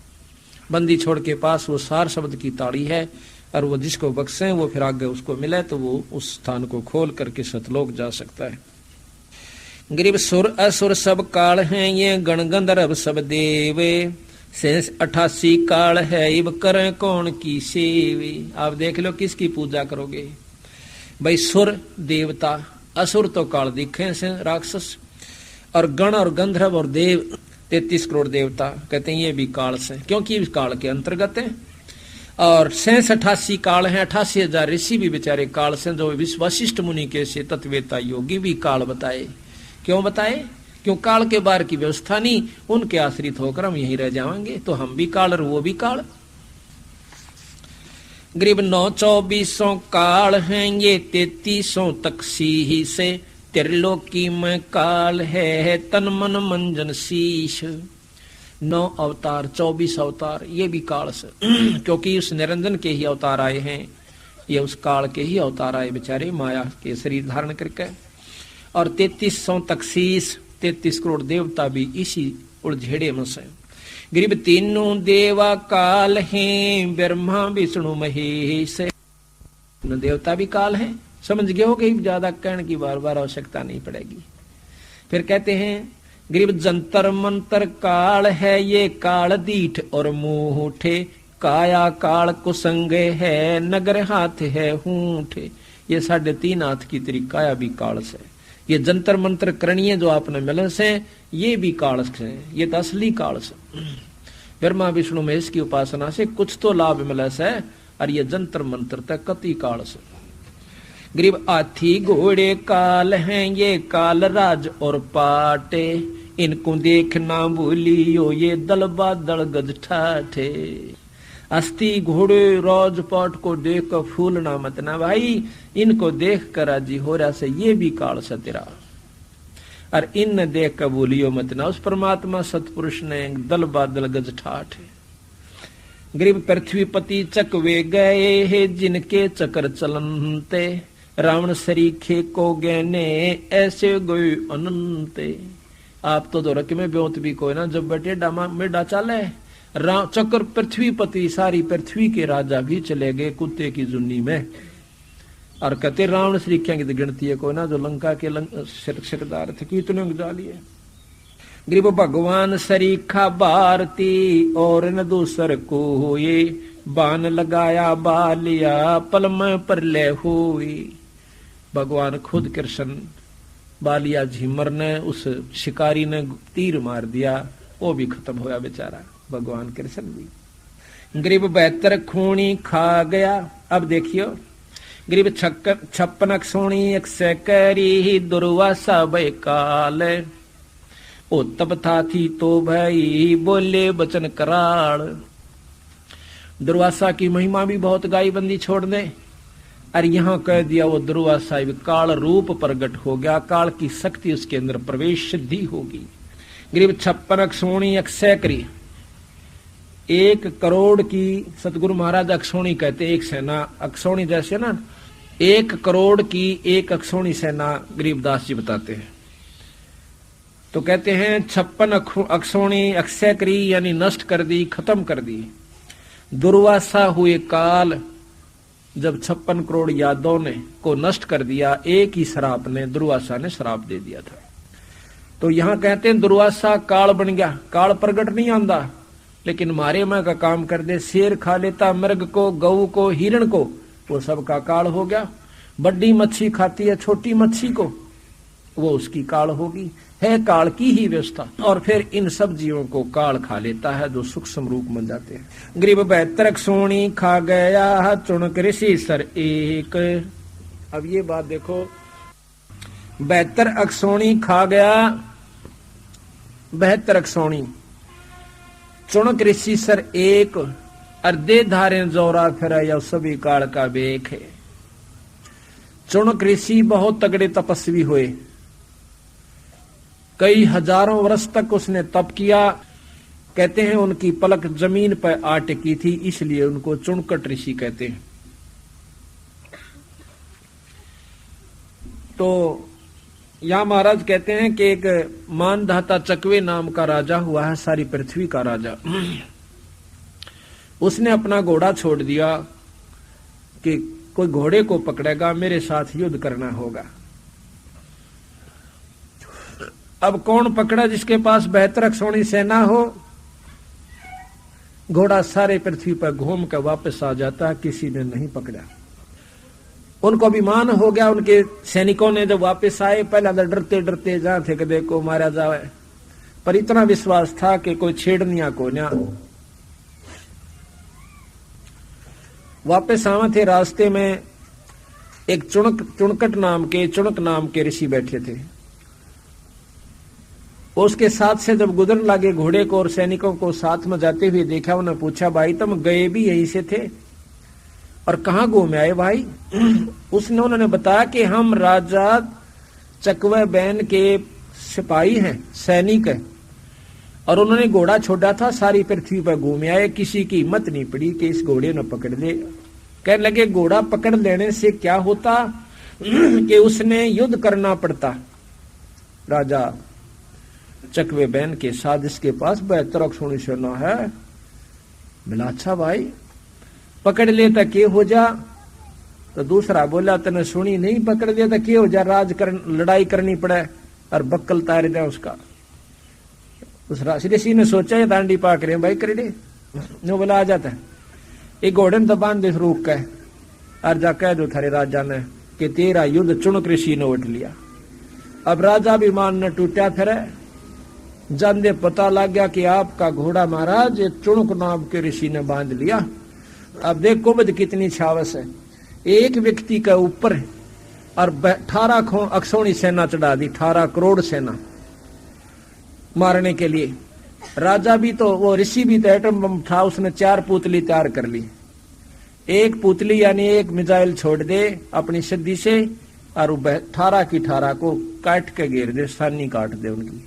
बंदी छोड़ के पास वो सार शब्द की ताड़ी है, और वो जिसको बख्शे वो फिर आगे उसको मिले तो वो उस स्थान को खोल करके सतलोक जा सकता है। गरीब सुर असुर सब काल हैं ये गण गंधर्व सब देवे, शेष 88 काल है इब करें कौन की सेवे। आप देख लो किसकी पूजा करोगे भाई, सुर देवता, असुर तो काल दिखे से राक्षस, और गण और गंधर्व और देव 33 करोड़ देवता कहते हैं ये भी काल से, क्योंकि इस काल के अंतर्गत है। और 88 काल हैं, 88,000 ऋषि भी बेचारे काल से, जो वशिष्ठ मुनि के से तत्वेता योगी भी काल बताए। क्यों बताए? क्यों काल के बार की व्यवस्था नहीं, उनके आश्रित होकर हम यहीं रह जाएंगे, तो हम भी काल और वो भी काल। गरीब 9-24 काल हैं ये 33 तक सी से, त्रिलोकी में काल है तन मन मंजन शीश। 9 अवतार 24 अवतार ये भी काल से क्योंकि उस निरंजन के ही अवतार आए हैं, ये उस काल के ही अवतार आए बेचारे, माया के शरीर धारण करके। और 33 तक शीश, 33 करोड़ देवता भी इसी उलझेड़े में से। गरीब तीनों देवा काल हैं, ब्रह्मा विष्णु महेश, देवता भी काल हैं। समझ गए हो कि ज्यादा कहने की बार बार आवश्यकता नहीं पड़ेगी। फिर कहते हैं गरीब जंतर मंतर काल है ये काल दीठ और मुंठे, काया काल कुसंग है नगर हाथ है हूठे। ये 3.5 हाथ की तेरी काया भी काल से, ये जंतर मंत्र करणीय जो आपने मिले से ये भी काल से, ये तो असली काल से। ब्रह्मा विष्णु महेश की उपासना से कुछ तो लाभ मिले से, और ये जंतर मंत्र तक कति काल से। गरीब हाथी घोड़े काल हैं ये काल राज और पाटे, इनको देखना भूलियो ये दल बादल गज ठाठे। अस्थि घोड़े राजपाट को देख कर फूलना मत ना भाई, इनको देख कर राजी हो रहा से ये भी काल से तेरा। और इन देख कर भूलियो मत ना उस परमात्मा सतपुरुष ने दल बादल गज ठाठे। गरीब पृथ्वीपति चकवे गए है जिनके चक्र चलनते, रावण सरीखे को गहने ऐसे गए अनंते। आप तो रख में ब्योत भी कोई ना, जब बेटे डामा में डा चाले चक्र पृथ्वीपति, सारी पृथ्वी के राजा भी चले गए कुत्ते की जुन्नी में। और कहते रावण सरीखिया की गिनती है कोई ना, जो लंका के सिरदार थे कितने जा लिए। गरीब भगवान सरीखा भारती और न दूसर को हुए, बान लगाया बालिया पल में परलय हुई। भगवान खुद कृष्ण बालिया झिमर ने उस शिकारी ने तीर मार दिया, वो भी खत्म होया बेचारा भगवान कृष्ण भी। गरीब 72 खूनी खा गया। अब देखियो गरीब 56 सोनी 100 करी दुर्वासा बैकाल, ओ तब था थी तो भाई बोले बचन कराल। दुर्वासा की महिमा भी बहुत गाई बंदी छोड़ दे, और यहां कह दिया वो दुर्वासा काल रूप प्रकट हो गया, काल की शक्ति उसके अंदर प्रवेश सिद्धि होगी। गरीब 56 सोनी 100 करी, 1 करोड़ की सतगुरु महाराज अक्षोणी कहते, एक सेना अक्षोणी जैसे ना 1 करोड़ की 1 अक्षोणी सेना गरीबदास जी बताते हैं। तो कहते हैं 56 अक्षोणी 100 करी यानी नष्ट कर दी, खत्म कर दी। दुर्वासा हुए काल, जब 56 करोड़ यादवों ने को नष्ट कर दिया, एक ही श्राप ने दुर्वासा ने श्राप दे दिया था। तो यहां कहते हैं दुर्वासा काल बन गया। काल प्रगट नहीं आंदा, लेकिन मारे में का काम कर दे। शेर खा लेता मृग को, गऊ को, हिरण को, वो सब का काल हो गया। बड़ी मच्छी खाती है छोटी मच्छी को, वो उसकी काल होगी। है काल की ही व्यवस्था। और फिर इन सब जीवों को काल खा लेता है जो सूक्ष्म रूप बन जाते हैं। गरीब 72 सोनी खा गया चुनक ऋषि सर एक। अब ये बात देखो, 72 अक्षोणी खा गया, 72 अक्षोणी चुनक ऋषि सर एक, अर्धे धारे जोरा फिर यह सभी काल का बेख है। चुनक ऋषि बहुत तगड़े तपस्वी हुए, कई हजारों वर्ष तक उसने तप किया। कहते हैं उनकी पलक जमीन पर आ टिकी थी, इसलिए उनको चुनकट ऋषि कहते हैं। तो यहां महाराज कहते हैं कि एक मानधाता चकवे नाम का राजा हुआ है, सारी पृथ्वी का राजा। उसने अपना घोड़ा छोड़ दिया कि कोई घोड़े को पकड़ेगा, मेरे साथ युद्ध करना होगा। अब कौन पकड़ा जिसके पास 72 अक्षोणी सेना हो? घोड़ा सारे पृथ्वी पर घूम कर वापस आ जाता, किसी ने नहीं पकड़ा। उनको अभिमान हो गया, उनके सैनिकों ने जब वापस आए, पहले तो डरते डरते जहां थे कदे को मारा जाए, पर इतना विश्वास था कि कोई छेड़निया को ना। वापस आवा थे, रास्ते में एक चुनक नाम के ऋषि बैठे थे। उसके साथ से जब गुजरने लगे घोड़े को और सैनिकों को साथ में जाते हुए देखा, उन्होंने पूछा, भाई तुम गए भी यहीं से थे और कहां घूम आए भाई? उन्होंने बताया कि हम राजा चकवे बैन के सिपाही हैं, सैनिक हैं, और उन्होंने घोड़ा छोड़ा था, सारी पृथ्वी पर घूम आए, किसी की हिम्मत नहीं पड़ी कि इस घोड़े ने पकड़ ले। कहने लगे घोड़ा पकड़ लेने से क्या होता कि उसने युद्ध करना पड़ता राजा चकवे बैन के साथ, इसके पास 72 अक्षोणी सेना है। बोला अच्छा भाई पकड़ लेता के हो जा? तो दूसरा बोला तने सुनी नहीं, पकड़ लेता के हो जा, लड़ाई करनी पड़े और बक्कल तार दे उसका। उस ऋषि ने सोचा ये दांडी पाक रहे भाई कर दे, नो बोला आ जाता है। एक घोड़े तो बांध दे रोक के और जा कह दो थारे राजा ने कि तेरा युद्ध चुनक ऋषि ने उठ लिया। अब राजा अभिमान न टूटा, फिर जानदे पता लग गया कि आपका घोड़ा महाराज चुनक नाम के ऋषि ने बांध लिया। अब देख कुबद कितनी छावस है, एक व्यक्ति के ऊपर और 18 अक्षोणी सेना चढ़ा दी, 18 करोड़ सेना मारने के लिए। राजा भी तो, वो ऋषि भी तो एटम बम था, उसने 4 पुतली तैयार कर ली। एक पुतली यानी एक मिसाइल छोड़ दे अपनी सिद्धि से और 18 की 18 को काट के घेर दे, सानी काट दे उनकी।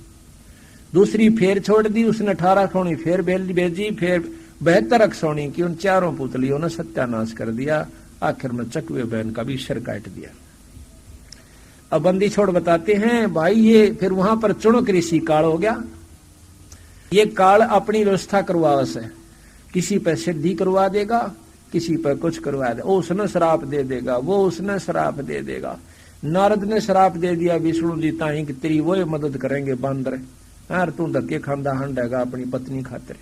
दूसरी फेर छोड़ दी उसने, 18 अक्षोणी फेर भेजी, फिर 72 अक्षोणी की उन 4 पुतलियों ने सत्यानाश कर दिया। आखिर में चकवे बैन का भी सिर काट दिया। अब बंदी छोड़ बताते हैं भाई, ये फिर वहां पर चुनक ऋषि काल हो गया। ये काल अपनी व्यवस्था करवावस है, किसी पर सिद्धि करवा देगा, किसी पर कुछ करवा देगा। वो उसने श्राप दे देगा, वो उसने श्राप दे देगा। नारद ने श्राप दे दिया विष्णु जी ताई कि तेरी वो मदद करेंगे बांदर, यार तू धक्के खांदा हंडेगा अपनी पत्नी खातिर।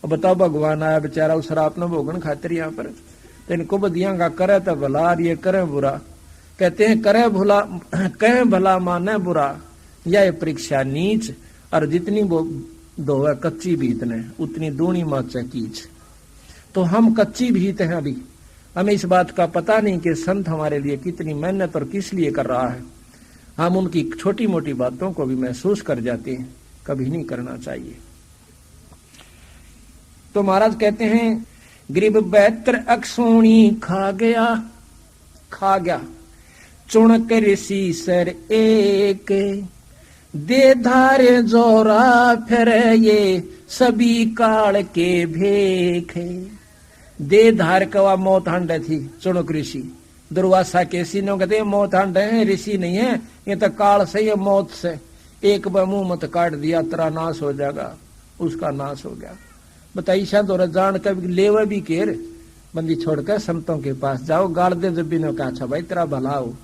अब बताओ भगवान आया बेचारा उस रात न भोगन खातिर यहाँ पर, तो इनको बदियांगा करे तो भला ये करे बुरा। कहते हैं करे भला कहे भला माने बुरा, यह परीक्षा नीच, और जितनी वो दोवे कच्ची भीत ने उतनी दूनी माचा कीच। तो हम कच्ची भीत हैं, अभी हमें इस बात का पता नहीं कि संत हमारे लिए कितनी मेहनत और किस लिए कर रहा है। हम उनकी छोटी मोटी बातों को भी महसूस कर जाते हैं, कभी नहीं करना चाहिए। तो महाराज कहते हैं गरीब बैत्र अक्सोणी खा गया चुणक ऋषि सर एक, दे धारे जोरा फिर ये सभी काल के भेख। दे धार कवा मौत हंड थी चुणक ऋषि, दुर्वासा के सीनों कहते मौत हंड है, ऋषि नहीं है, ये तो काल से है, मौत से। एक बार मुंह मत काट दिया तेरा नाश हो जाएगा, उसका नाश हो गया। बताइए शायद और जान कभी लेवे भी केर, बंदी छोड़कर संतों के पास जाओ, गाड़ दे जब भी ने कहा अच्छा भाई तेरा भला हो।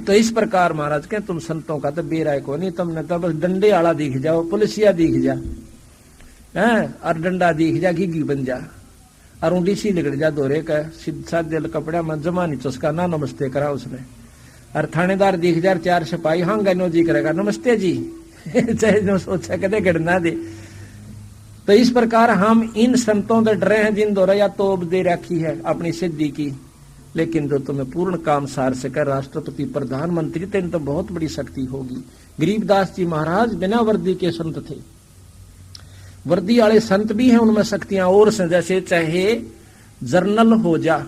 तो इस प्रकार महाराज के तुम संतों का तो बेराय को नहीं, तुमने तो बस डंडे आला दिख जाओ, पुलिसिया दिख जा और डंडा दिख जा, घी बन जा, और ऊँडी सी लिगड़ जा दोरे का सीधा दिल कपड़ा में जमा नहीं चुसका ना नमस्ते करा उसने। और थानेदार दिख जा, चार सिपाही हाँ गनो जी करेगा नमस्ते जी चाहे जो सोचा कदे गड़ना दे। तो इस प्रकार हम इन संतों से डरे हैं जिन द्वारा या तोब दे रखी है अपनी सिद्धि की, लेकिन जो तुम्हें पूर्ण काम सार सकर राष्ट्रपति प्रधानमंत्री तेन तो बहुत बड़ी शक्ति होगी। गरीबदास जी महाराज बिना वर्दी के संत थे, वर्दी वाले संत भी हैं, उनमें शक्तियां और से, जैसे चाहे जर्नल हो जा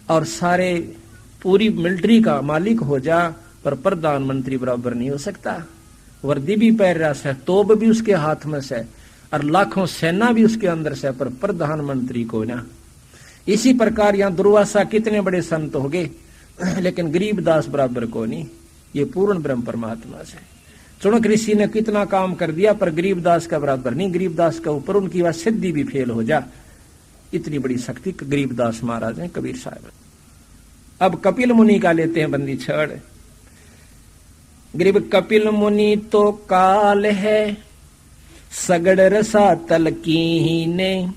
और सारे पूरी मिलिट्री का मालिक हो जा, पर प्रधानमंत्री बराबर नहीं हो सकता। वर्दी भी पहन रहा है, तोब भी उसके हाथ में से, और लाखों सेना भी उसके अंदर से, पर प्रधानमंत्री को ना। इसी प्रकार यहाँ दुर्वासा कितने बड़े संत हो गए, लेकिन गरीबदास बराबर को नहीं, ये पूर्ण ब्रह्म परमात्मा से। चुणक ऋषि ने कितना काम कर दिया, पर गरीबदास का बराबर नहीं। गरीबदास का ऊपर उनकी वह सिद्धि भी फेल हो जा, इतनी बड़ी शक्ति गरीबदास महाराज हैं, कबीर साहब। अब कपिल मुनि का लेते हैं बंदी छड़। गरीब कपिल मुनि तो काल है, सगड़ रसा तलकीने,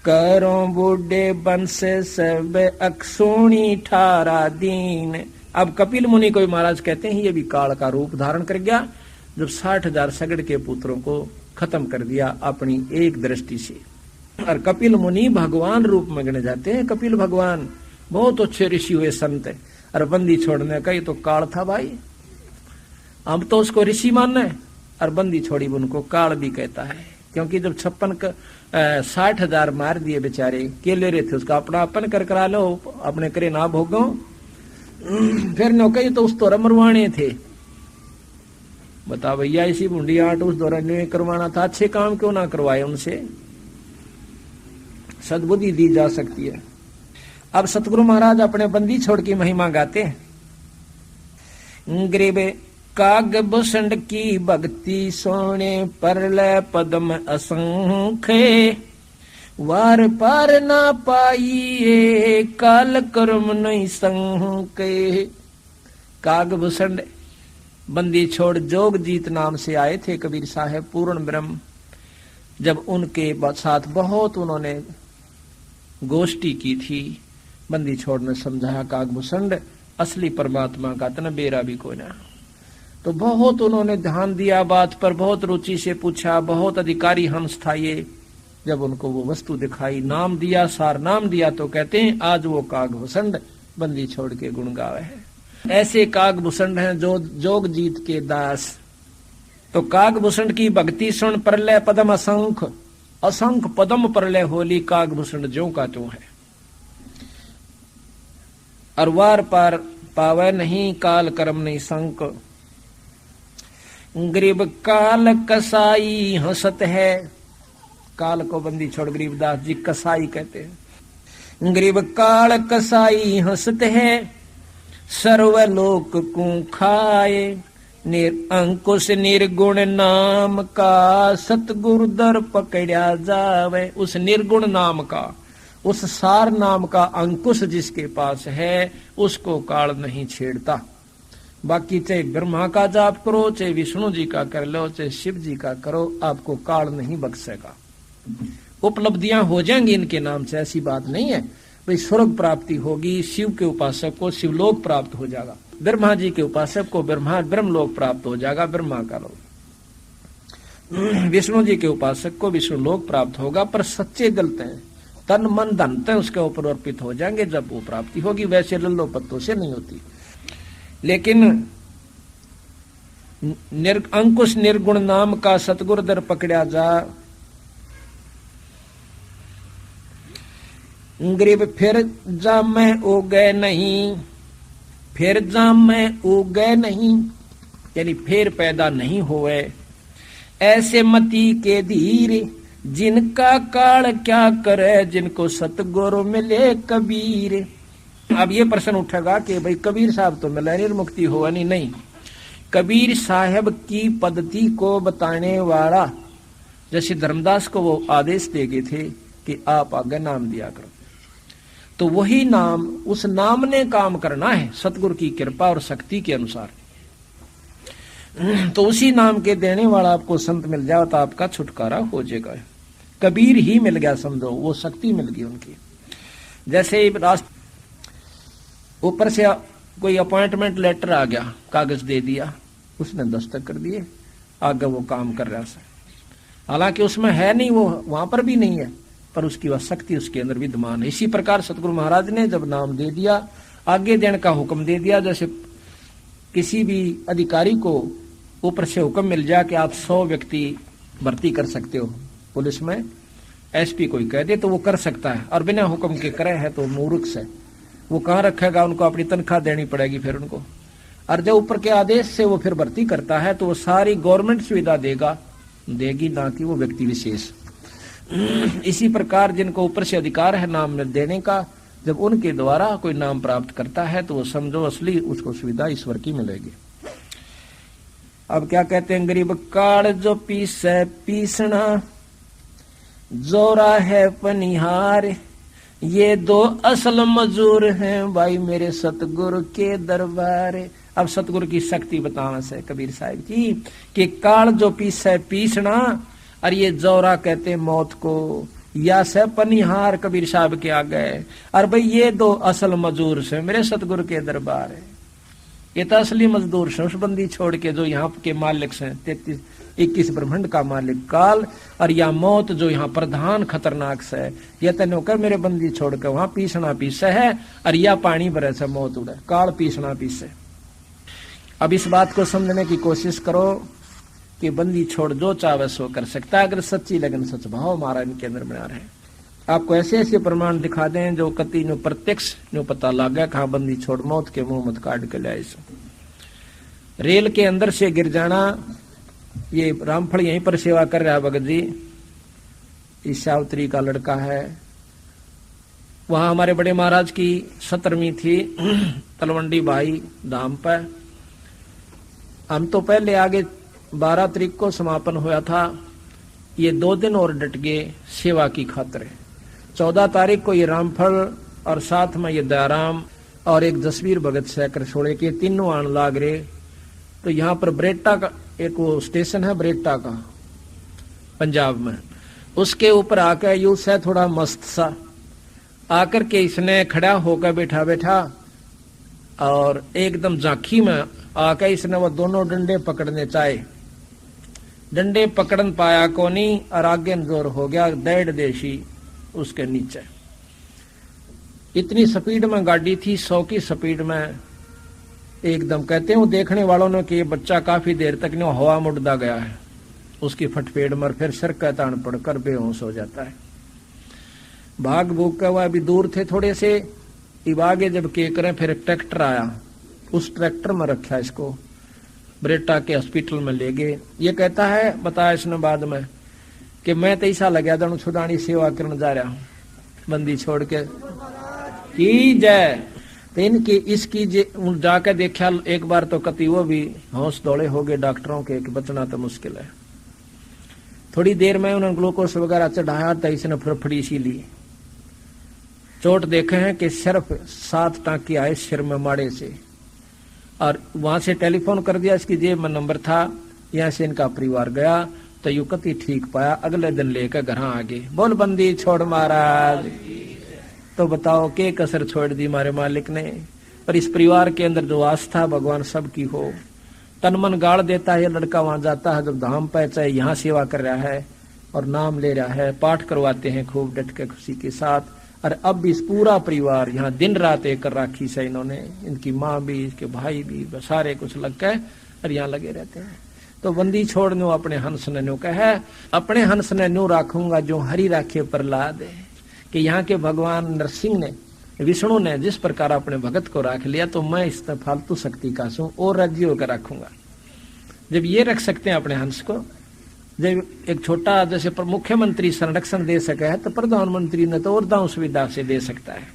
करो बूढ़े बंस सब अक्सोणी ठारा दीन। अब कपिल मुनि को महाराज कहते हैं ये भी काल का रूप धारण कर गया, जब 60,000 सगड़ के पुत्रों को खत्म कर दिया अपनी एक दृष्टि से। और कपिल मुनि भगवान रूप में गणे जाते हैं। कपिल भगवान बहुत अच्छे ऋषि हुए संत है, और बंदी छोड़ने का ये तो काल था भाई। अब तो उसको ऋषि मानना है, और बंदी छोड़ी उनको काल भी कहता है, क्योंकि जब 60,000 मार दिए बेचारे, केले रहे थे, उसका अपना अपन कर करा लो, अपने करे ना भोगो। फिर नौकरी तो उस दौरा मरवाने थे। बता भैया इसी बूंदी आट उस दौरान नहीं करवाना था, अच्छे काम क्यों ना करवाए उनसे, सद्बुद्धि दी जा सकती है। अब सतगुरु महाराज अपने बंदी छोड़ की महिमा गाते हैं। गरीब काग भूषण की भक्ति सोने परलय पद्म असंख्य, वार पार ना पाइए काल कर्म नहीं संके। काग भूषण बंदी छोड़ जोग जीत नाम से आए थे कबीर साहब पूर्ण ब्रह्म। जब उनके साथ बहुत उन्होंने गोष्ठी की थी, बंदी छोड़ ने समझाया काग भूषण असली परमात्मा का तना बेरा भी कोई ना। तो बहुत उन्होंने ध्यान दिया बात पर, बहुत रुचि से पूछा, बहुत अधिकारी हंस था ये। जब उनको वो वस्तु दिखाई, नाम दिया, सार नाम दिया, तो कहते हैं आज वो काग भूषण बंदी छोड़ के गुण गावे है। ऐसे काग भूषण हैं जो जोग जीत के दास। तो काग भूषण की भक्ति सुन प्रलय पदम असंख्य, असंख्य पदम प्रलय होली, काग भूषण ज्यों का त्यों है। और वार पार पावे नहीं काल कर्म नहीं संक। गरीब काल कसाई हंसत है, काल को बंदी छोड़ गरीबदास जी कसाई कहते हैं। गरीब काल कसाई हंसत है, सर्वलोक को खाए, अंकुश निर्गुण नाम का सतगुरु दर पकड़ा जावे। उस निर्गुण नाम का, उस सार नाम का अंकुश जिसके पास है, उसको काल नहीं छेड़ता। बाकी चाहे ब्रह्मा का जाप करो, चाहे विष्णु जी का कर लो, चाहे शिव जी का करो, आपको काल नहीं बख्शेगा। उपलब्धियां हो जाएंगी इनके नाम से, ऐसी बात नहीं है भाई स्वर्ग प्राप्ति होगी, शिव के उपासक को शिवलोक प्राप्त हो जाएगा, ब्रह्मा जी के उपासक को ब्रह्मलोक प्राप्त हो जाएगा, ब्रह्मा का लोक, विष्णु जी के उपासक को विष्णु लोक प्राप्त होगा। पर सच्चे गलते हैं, तन मन धन तो उसके ऊपर अर्पित हो जाएंगे जब वो प्राप्ति होगी, वैसे लल्लो पत्तों से नहीं होती। लेकिन अंकुश निर्गुण नाम का सतगुर दर पकड़ा जा, गरीब फिर जा मैं उगे नहीं, फिर जा मैं उगे नहीं, यानी फिर पैदा नहीं हुए। ऐसे मती के धीर जिनका काल क्या करे, जिनको सतगुरु मिले कबीर। अब ये प्रश्न उठेगा कि भाई कबीर साहब तो मिले निर्मुक्ति हुआ नहीं। कबीर साहब की पद्धति को बताने वाला, जैसे धर्मदास को वो आदेश दे गए थे कि आप आगे नाम दिया करो, तो वही नाम, उस नाम ने काम करना है सतगुरु की कृपा और शक्ति के अनुसार। तो उसी नाम के देने वाला आपको संत मिल जाए तो आपका छुटकारा हो जाएगा। कबीर ही मिल गया समझो, वो शक्ति मिल गई उनकी। जैसे ऊपर से कोई अपॉइंटमेंट लेटर आ गया, कागज दे दिया, उसने दस्तखत कर दिए, आगे वो काम कर रहा है। हालांकि उसमें है नहीं, वो वहां पर भी नहीं है, पर उसकी वह शक्ति उसके अंदर विद्यमान है। इसी प्रकार सतगुरु महाराज ने जब नाम दे दिया, आगे देने का हुक्म दे दिया। जैसे किसी भी अधिकारी को ऊपर से हुक्म मिल जाए कि आप 100 व्यक्ति भर्ती कर सकते हो पुलिस में, एसपी कोई कह दे तो वो कर सकता है, और बिना हुक्म के करे है तो मूर्ख से वो कहाँ रखेगा, उनको अपनी तनख्वाह देनी पड़ेगी फिर उनको। और जब ऊपर के आदेश से वो फिर भर्ती करता है तो वो सारी गवर्नमेंट सुविधा देगी, ना कि वो व्यक्ति विशेष। इसी प्रकार जिनको ऊपर से अधिकार है नाम देने का, जब उनके द्वारा कोई नाम प्राप्त करता है तो वो समझो असली उसको सुविधा ईश्वर की मिलेगी। अब क्या कहते हैं, गरीब काल जो पीसे पीसना, जोरा है पनिहार, ये 2 असल मजूर हैं भाई मेरे सतगुरु के दरबार। अब सतगुरु की शक्ति बताना से कबीर साहब की कि काल जो पीसे पीसना, और ये जोरा कहते मौत को, या से पनिहार कबीर साहब के आ गए, और भाई ये 2 असल मजदूर से मेरे सतगुरु के दरबार है। ये तो असली मजदूर से, उस बंदी छोड़ के जो यहाँ के मालिक से 21 ब्रह्मांड का मालिक काल, और या मौत जो यहाँ प्रधान खतरनाक से, ये तेनो कर मेरे बंदी छोड़ के वहां पीसना पीसे है, और या पानी भरे से मौत उड़े, काल पीसना पीसे। अब इस बात को समझने की कोशिश करो कि बंदी छोड़ जो चाहे सो कर सकता है, अगर सच्ची लगन सच भाव हमारा इनके अंदर बना रहे। आपको ऐसे ऐसे प्रमाण दिखा दें जो कति नो प्रत्यक्ष नो पता लगा कहा बंदी छोड़ मौत के मुंह मत काट के लाए। रेल के अंदर से गिर जाना, ये रामफल यहीं पर सेवा कर रहा है भगत जी, इस सावित्री का लड़का है। वहां हमारे बड़े महाराज की 17वीं थी तलवंडी भाई धाम पर। हम तो पहले आगे 12 तारीख को समापन हुआ था, ये 2 दिन और डट गए सेवा की खातिर। 14 तारीख को ये रामफल और साथ में ये दयाराम और एक जसवीर भगत शेखर छोड़े के तीनों आन लाग रहे। तो यहाँ पर ब्रेटा का एक वो स्टेशन है ब्रेटा का पंजाब में, उसके ऊपर आकर यूस है थोड़ा मस्त सा आकर के इसने खड़ा होकर बैठा बैठा और एकदम झांकी में आकर इसने वो दोनों डंडे पकड़ने चाहे, डंडे पकड़न पाया कोनी और आगे जोर हो गया 1.5 देशी उसके नीचे। इतनी स्पीड में गाड़ी थी, 100 की स्पीड में एकदम। कहते हैं वो देखने वालों ने कि ये बच्चा काफी देर तक नहीं हवा में उड़ता गया है, उसकी फटफेट मर फिर सर का तान पड़कर बेहोश हो जाता है। भाग भूग का हुआ, अभी दूर थे थोड़े से, इब आगे जब के करें फिर ट्रैक्टर आया, उस ट्रैक्टर में रखा इसको ब्रेटा के हॉस्पिटल में ले गए। ये कहता है, बताया इसने बाद में कि मैं तो ऐसा लगा दणु छुड़ानी सेवा करने जा रहा हूं बंदी छोड़ के की जय। तो इनकी इसकी जाकर देखा एक बार तो कति वो भी होश दौड़े हो गए डॉक्टरों के कि बचना तो मुश्किल है। थोड़ी देर में उन्होंने ग्लूकोज वगैरह चढ़ाया तो इसने फड़फड़ी सी ली। चोट देखे हैं कि सिर्फ 7 टांके आए सिर में माड़े से, और वहां से टेलीफोन कर दिया, इसकी जेब में नंबर था, यहाँ से इनका परिवार गया तो युवती ठीक पाया, अगले दिन लेकर घर आ गए। बोल बंदी छोड़ महाराज। तो बताओ के कसर छोड़ दी हमारे मालिक ने। पर इस परिवार के अंदर जो आस्था भगवान सबकी हो, तन मन गाड़ देता है। लड़का वहां जाता है जब धाम पे, चाहे यहाँ सेवा कर रहा है और नाम ले रहा है, पाठ करवाते हैं खूब डट के खुशी के साथ। और अब भी इस पूरा परिवार यहाँ दिन रात एक कर राखी से इन्होंने, इनकी माँ भी, इसके भाई भी, सारे कुछ लग के और यहाँ लगे रहते हैं। तो बंदी छोड़ नो अपने हंस ने न्यू कहे, अपने हंस ने न्यू राखूंगा जो हरि राखे प्रहलाद। कि यहाँ के भगवान नरसिंह ने, विष्णु ने जिस प्रकार अपने भगत को राख लिया, तो मैं इस फालतू शक्ति का सू और राज्य होकर रखूंगा। जब ये रख सकते हैं अपने हंस को, जब एक छोटा जैसे मुख्यमंत्री संरक्षण दे सका है, तो प्रधानमंत्री ने तो और दांव सुविधा से दे सकता है।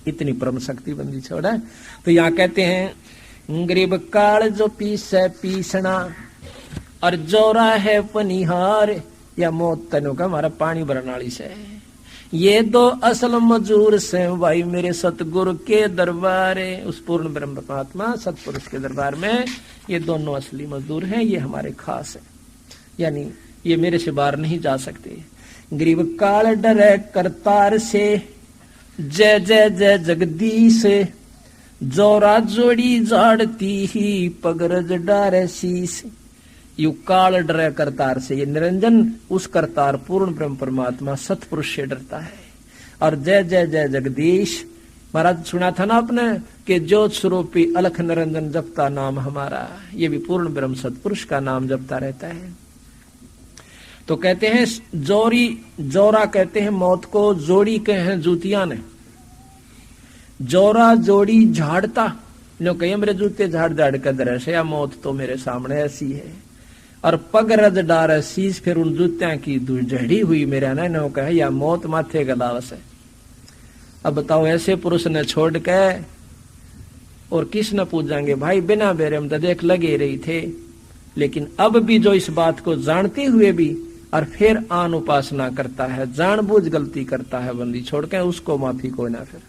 इतनी परम शक्ति बंदी छोड़ा है। तो यहाँ कहते हैं गरीब काल जो पीसे पीसना और जोरा है पनिहार, या मौत तनु का हमारा पानी भरने वाली से। ये दो असल मजूर से भाई मेरे सतगुरु के दरबार, उस पूर्ण ब्रह्म परमात्मा सतपुरुष के दरबार में ये दोनों असली मजदूर हैं, ये हमारे खास है, यानी ये मेरे से बाहर नहीं जा सकते। गरीब काल डरे करतार से, जय जय जय जगदीश, जोरा जोड़ी झाड़ती ही पगरज डारे शीश। यू काल डरे करतार से, ये निरंजन उस करतार पूर्ण ब्रह्म परमात्मा सतपुरुष से डरता है। और जय जय जय जगदीश, महाराज सुना था ना आपने कि ज्योत स्वरूपी अलख निरंजन जपता नाम हमारा, ये भी पूर्ण ब्रह्म सतपुरुष का नाम जपता रहता है। तो कहते हैं जोरी, जोरा कहते हैं मौत को, जोड़ी कहे हैं जूतियां ने। जोरा जोड़ी झाड़ता, नो कहे मेरे जूते झाड़ झाड़ कर दर से, या मौत तो मेरे सामने ऐसी है। और पग रज डार शीश, फिर उन जूतियां की झड़ी हुई मेरा ना, नो कहे या मौत माथे गलावस है। अब बताओ ऐसे पुरुष ने छोड़ के और किस न पूजेंगे भाई, बिना बेरे में तो देख लगे रही थे। लेकिन अब भी जो इस बात को जानते हुए भी और फिर आन उपासना करता है, जानबूझ गलती करता है बंदी छोड़ के, उसको माफी कोई ना। फिर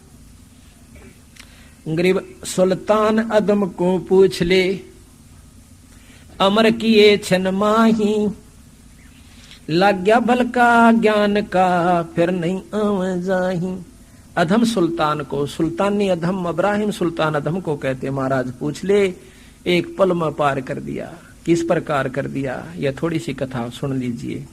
गरीब सुल्तान अदम को पूछ ले, अमर किए छन माही, लग गया बल का ज्ञान का फिर नहीं आव जाही। अधम सुल्तान को, सुल्तानी अधम अब्राहिम सुल्तान अधम को कहते महाराज पूछ ले, एक पल में पार कर दिया। किस प्रकार कर दिया, यह थोड़ी सी कथा सुन लीजिए,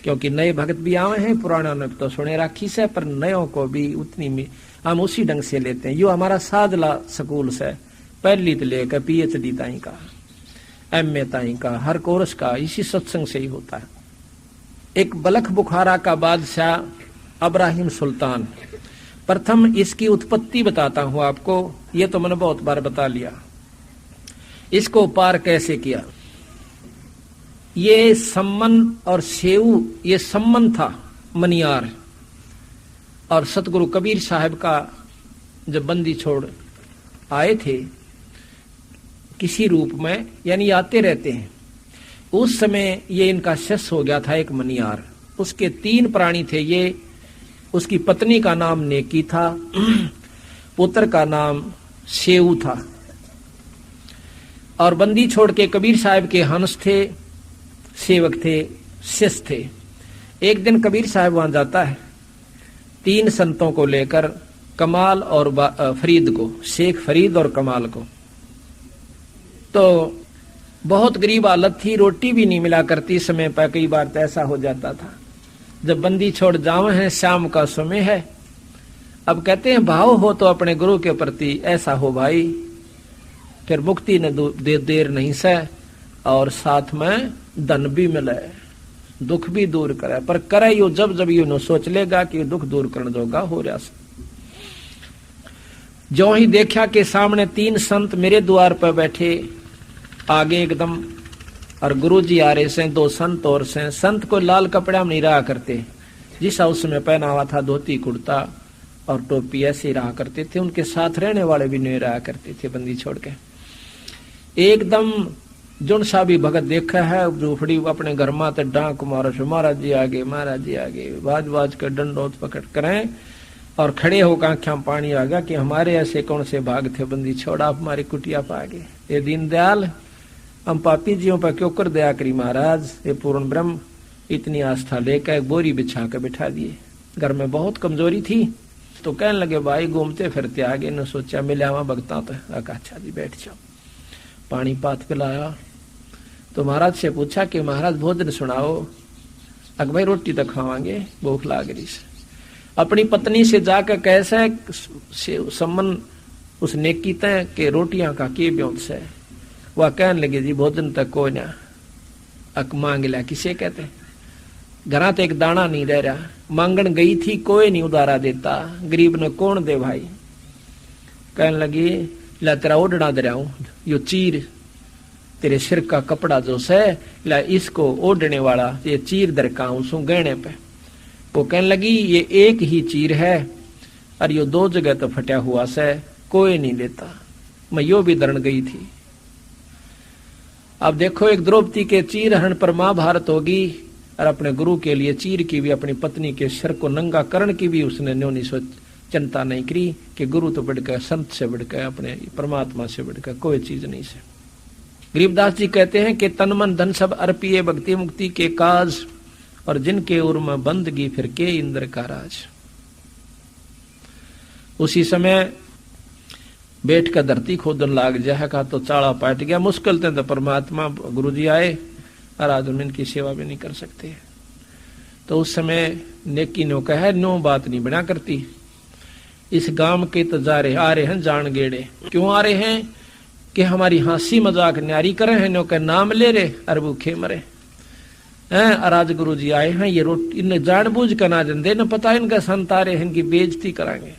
क्योंकि नए भगत भी आए हैं, पुराणों ने तो सुने राखी से, पर नयों को भी उतनी हम उसी ढंग से लेते हैं। यो हमारा साधला स्कूल से पहली तो लेकर PhD ताई का, MA ताई का, हर कोर्स का इसी सत्संग से ही होता है। एक बलख बुखारा का बादशाह अब्राहिम सुल्तान, प्रथम इसकी उत्पत्ति बताता हूं आपको, ये तो मैंने बहुत बार बता लिया। इसको पार कैसे किया, ये सम्मन और सेऊ, ये सम्मन था मनियार। और सतगुरु कबीर साहब का जब बंदी छोड़ आए थे किसी रूप में, यानी आते रहते हैं, उस समय ये इनका शिष्य हो गया था एक मनियार। उसके 3 प्राणी थे ये, उसकी पत्नी का नाम नेकी था, पुत्र का नाम सेऊ था। और बंदी छोड़ के कबीर साहब के हंस थे, सेवक थे, शिष्य थे। एक दिन कबीर साहब वहां जाता है 3 संतों को लेकर, कमाल और फरीद को, शेख फरीद और कमाल को। तो बहुत गरीब हालत थी, रोटी भी नहीं मिला करती समय पर, कई बार तो ऐसा हो जाता था। जब बंदी छोड़ जावे हैं, शाम का समय है, अब कहते हैं भाव हो तो अपने गुरु के प्रति ऐसा हो भाई, फिर मुक्ति ने देर नहीं से, और साथ में धन भी मिले, दुख भी दूर करे। पर करे यो जब जब यू सोच लेगा कि दुख दूर करने जोगा हो रहा। जो ही देखा कि सामने 3 संत मेरे द्वार पर बैठे, आगे एकदम, और गुरुजी आ रहे से 2 संत और से। संत को लाल कपड़ा में नहीं रहा करते, जिस उसमें पहना हुआ था धोती कुर्ता और टोपी, ऐसे रहा करते थे। उनके साथ रहने वाले भी नहीं रहा करते थे बंदी छोड़ के। एकदम जुन सा भी भगत देखा है झूपड़ी अपने घर में डांक मारो, महाराज जी आगे, महाराज जी आगे, बाज बाज कर डंडोत पकड़ करें और खड़े होकर आंखों में पानी आ गया कि हमारे ऐसे कौन से भाग थे, बंदी छोड़ा हमारी कुटिया पा गए। ये दीनदयाल, हम पापी जियों पर क्यों कर दया करी महाराज। ये पूर्ण ब्रह्म इतनी आस्था लेकर एक बोरी बिछा कर बिठा दिए। घर में बहुत कमजोरी थी तो कहने लगे भाई घूमते फिरते आगे न सोचा मिले वहां भगता तो अच्छा जी बैठ जाओ। पानी पात पिलाया तो महाराज से पूछा कि महाराज भोजन सुनाओ। अग भाई रोटी तो खावांगे, भूख लाग रही से। अपनी पत्नी से जाकर कैसे सम्मन उस नेकी तय के रोटियां का के ब्योत से वह कहने लगे जी भोजन तक को ना अक मांग लिया किसे कहते, घरा तो एक दाना नहीं रह रहा, मांगन गई थी कोई नहीं उदारा देता, गरीब ने कौन दे भाई। कहने लगी ला तेरा ओढ़ना दे रहा हूं, यो चीर तेरे सिर का कपड़ा जो से ला इसको ओढ़ने वाला ये चीर दरका हूं सु गहने पे। वो कहने लगी ये एक ही चीर है और यो दो जगह तो फटा हुआ से कोई नहीं लेता, मैं यो भी दरण गई थी। अब देखो एक द्रौपदी के चीर हरण पर महाभारत होगी और अपने गुरु के लिए चीर की भी, अपनी पत्नी के सिर को नंगा करण की भी उसने न्योनी सोच चिंता नहीं करी कि गुरु तो बढ़कर, संत से बढ़कर, अपने परमात्मा से बढ़कर कोई चीज नहीं से। गरीबदास जी कहते हैं कि तन मन धन सब अर्पिए भक्ति मुक्ति के काज, और जिनके उर में बंदगी फिर के इंद्र का राज। उसी समय बैठ कर धरती खोदन लाग जाए का तो चाड़ा पाट गया। मुश्किल थे तो परमात्मा गुरु जी आए और आज हम इनकी सेवा भी नहीं कर सकते। तो उस समय नेकी नो कहे नो बात नहीं बना करती। इस गांव के तो जा रहे आ रहे हैं जान गेड़े, क्यों आ रहे हैं कि हमारी हंसी मजाक न्यारी करे हैं, नो के नाम ले रहे और भूखे मरे हैं। अराज गुरु जी आए हैं, ये रोटी इन्हें जानबूझ कर ना जन दे, न पता इनका संत आ रहे हैं, इनकी बेइज्जती कराएंगे।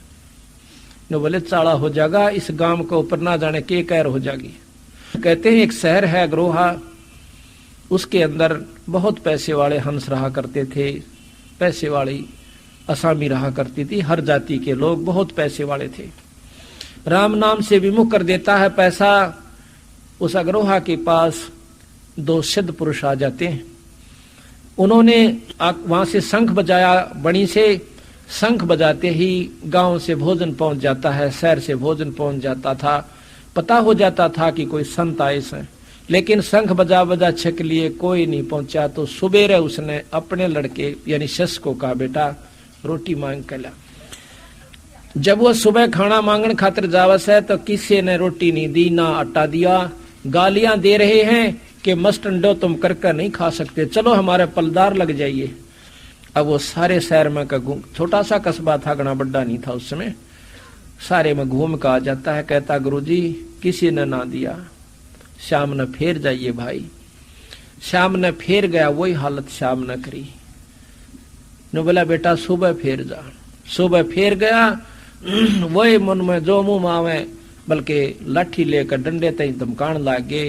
नो बोले चाड़ा हो जाएगा, इस गांव को ऊपर ना जाने के कहर हो जाएगी। कहते हैं एक शहर है अग्रोहा, उसके अंदर बहुत पैसे वाले हंस रहा करते थे, पैसे वाली असामी रहा करती थी, हर जाति के लोग बहुत पैसे वाले थे। राम नाम से विमुख कर देता है पैसा। उस अग्रोहा के पास दो सिद्ध पुरुष आ जाते हैं। उन्होंने वहां से शंख बजाया, बणी से शंख बजाते ही गांव से भोजन पहुंच जाता है, शहर से भोजन पहुंच जाता था। पता हो जाता था कि कोई संत आए हैं, लेकिन शंख बजा बजा छक लिए कोई नहीं पहुंचा। तो सुबेरे उसने अपने लड़के यानी शश को कहा बेटा रोटी मांग कर ला। जब वो सुबह खाना मांगने खातिर जावस है तो किसी ने रोटी नहीं दी, ना आटा दिया। गालियां दे रहे हैं कि मस्त अंडो तुम करके नहीं खा सकते, चलो हमारे पलदार लग जाइए। अब वो सारे शहर में का छोटा सा कस्बा था, घना बड़ा नहीं था उस समय, सारे में घूम कर आ जाता है। कहता गुरुजी किसी ने ना दिया, शाम ने फिर जाइए भाई। शाम ने फिर गया, वही हालत शाम ने करी। ने बोला बेटा सुबह फिर जा। सुबह फिर गया, वही मन में जो मुंह मावे, बल्कि लाठी लेकर डंडे तई धमकान लागे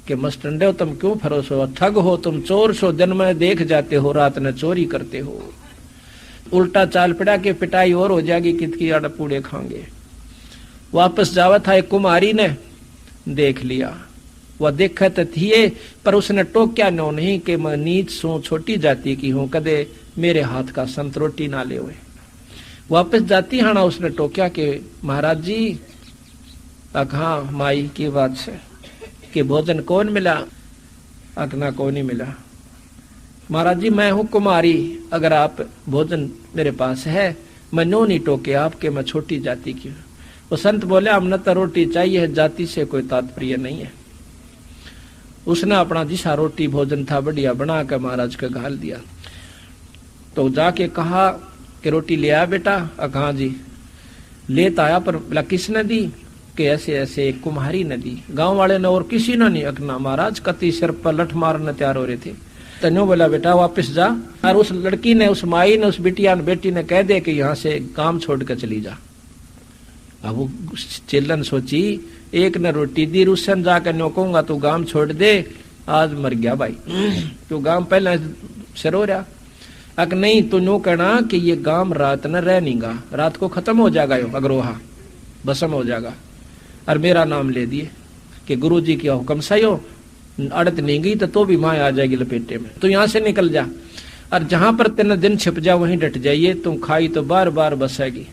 कि मस्टंडे तुम क्यों फरोसो, ठग हो तुम, चोर सो, दिन में देख जाते हो, रात में चोरी करते हो। उल्टा चाल पड़ा कि पिटाई और हो जाएगी, कितकी आड़ पूड़े खाएंगे। वापस जावा था, एक कुमारी ने देख लिया। वह देखा तो थी, पर उसने टोक्या नो नहीं कि मैं नीच सू, छोटी जाति की हूं, कदे मेरे हाथ का संत रोटी ना ले हुए। वापस जाती हाना उसने टोक्या कि महाराज जी हाँ माई की बात से कि भोजन कौन मिला, अकना कौन नहीं मिला। महाराज जी मैं हूं कुमारी, अगर आप भोजन मेरे पास है, मैं नो नहीं टोके आपके, मैं छोटी जाति की हूं। वो संत बोले हमने तो रोटी चाहिए, जाति से कोई तात्पर्य नहीं है। उसने अपना जिसा रोटी भोजन था बढ़िया बना कर महाराज का घाल दिया। तो जाके कहा कि रोटी ले आया बेटा। कहा जी लेता आया, पर बोला किसने दी कि ऐसे ऐसे एक कुम्हारी ने दी, गांव वाले ने और किसी ने नहीं। अकना महाराज कति सिर पर लठ मारने तैयार हो रहे थे। तन्यो बोला बेटा वापस जा, और उस लड़की ने, उस माई ने, उस बिटिया ने, बेटी ने कह दे कि यहाँ से काम छोड़ कर चली जा। अब वो चिल्लन सोची, एक ने रोटी दी, रुसन जाकर न्यो कहूंगा तू गांव छोड़ दे, आज मर गया भाई, तू गांव पहले सरो रहा। अक नहीं तो न्यो कहना कि ये गांव रात न रह नहीं गा, रात को खत्म हो जाएगा, यो अग्रोहा भस्म हो जाएगा। और मेरा नाम ले दिए कि गुरु जी की हुक्म सही हो, अड़त नहीं गई तो भी माँ आ जाएगी लपेटे में, तो यहाँ से निकल जा, और जहां पर तेना दिन छिप जा वहीं डट जाइए, तुम खाई तो बार बार बसेगी।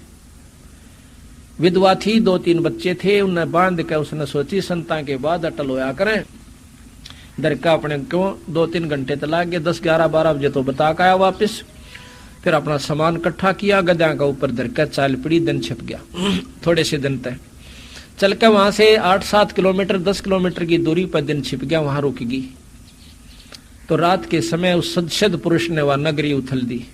विधवा थी, 2-3 बच्चे थे, उन्हें बांध के उसने सोची संता के बाद अटल होया करें। दरका अपने क्यों 2-3 घंटे तला गए, 10-11-12 बजे तो बता के आया वापिस। फिर अपना सामान इकट्ठा किया, गद्या का ऊपर दरका चाल पड़ी, दिन छिप गया। थोड़े से दिन तक चल के वहां से 8-7 किलोमीटर 10 किलोमीटर की दूरी पर दिन छिप गया, वहां रुक गई। तो रात के समय उस सदसद पुरुष ने वह नगरी उथल दी।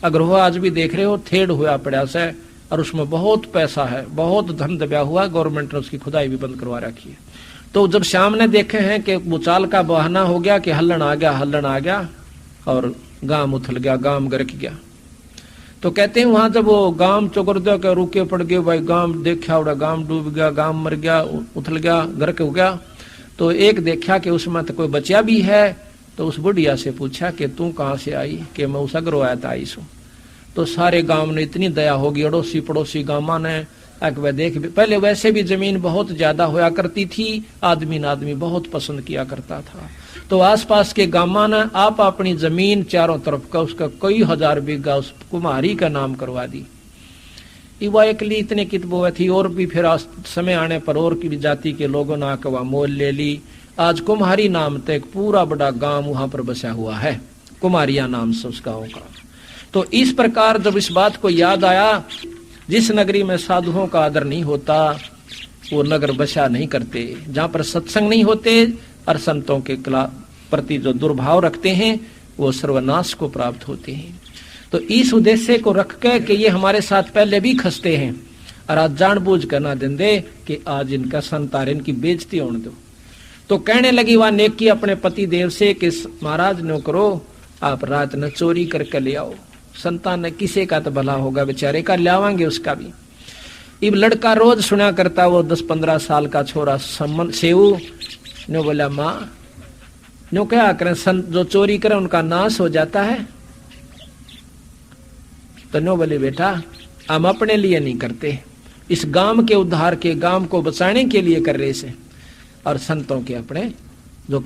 अगर वो आज भी देख रहे हो, थेड़ हुआ पड़ा से, और उसमें बहुत पैसा है, बहुत धन दबा हुआ, गवर्नमेंट ने उसकी खुदाई भी बंद करवा रखी है। तो जब शाम ने देखे हैं कि भूचाल का बहाना हो गया कि हल्लन आ गया और गांव उथल गया, गांव गरक गया, तो कहते हैं वहां जब वो गांव चौकरदा के रुके पड़ गए, भाई गांव देखा उड़ा, गांव डूब गया, गांव मर गया, उथल गया, गरक हो गया। तो एक देखा कि उसमें तो कोई बचा भी है, तो उस बुढ़िया से पूछा कि तू कहाँ से आई? कि मैं उस अग्रो आया था, आई सू। तो सारे गांव ने इतनी दया होगी, अड़ोसी पड़ोसी गांव ने वह देख, पहले वैसे भी जमीन बहुत ज्यादा होया करती थी, आदमी बहुत पसंद किया करता था। तो आसपास के गांव ने आप अपनी जमीन चारों तरफ का उसका कई हजार बीघा उस कुम्हारी का नाम करवा दी। वह अकेली इतने कितबो थी, और भी फिर समय आने पर और की जाति के लोगों ने आकर वह मोल ले ली। आज कुम्हारी नाम तक एक पूरा बड़ा गांव वहां पर बसा हुआ है, कुम्हारिया नाम से उस गांव का। तो इस प्रकार जब इस बात को याद आया, जिस नगरी में साधुओं का आदर नहीं होता वो नगर बसा नहीं करते, जहां पर सत्संग नहीं होते और संतों के प्रति जो दुर्भाव रखते हैं वो सर्वनाश को प्राप्त होते हैं। तो इस उद्देश्य को रख के कि ये हमारे साथ पहले भी खसते हैं, और आज जानबूझ कर ना देंदे कि आज इनका संतार इनकी बेइज्जती होने दो। तो कहने लगी वह नेकी अपने पति देव से कि महाराज नो करो, आप रात न चोरी करके ले आओ, संतान ने किसे का तो भला होगा, बेचारे का ले आवांगे उसका भी। इब लड़का रोज सुना करता, वो 10-15 साल का छोरा सेऊ ने बोला, माँ नो क्या करें, जो चोरी करे उनका नाश हो जाता है। तो नो बोले, बेटा हम अपने लिए नहीं करते, इस गांव के उद्धार के, गांव को बचाने के लिए कर रहे से, और संतों के अपने जो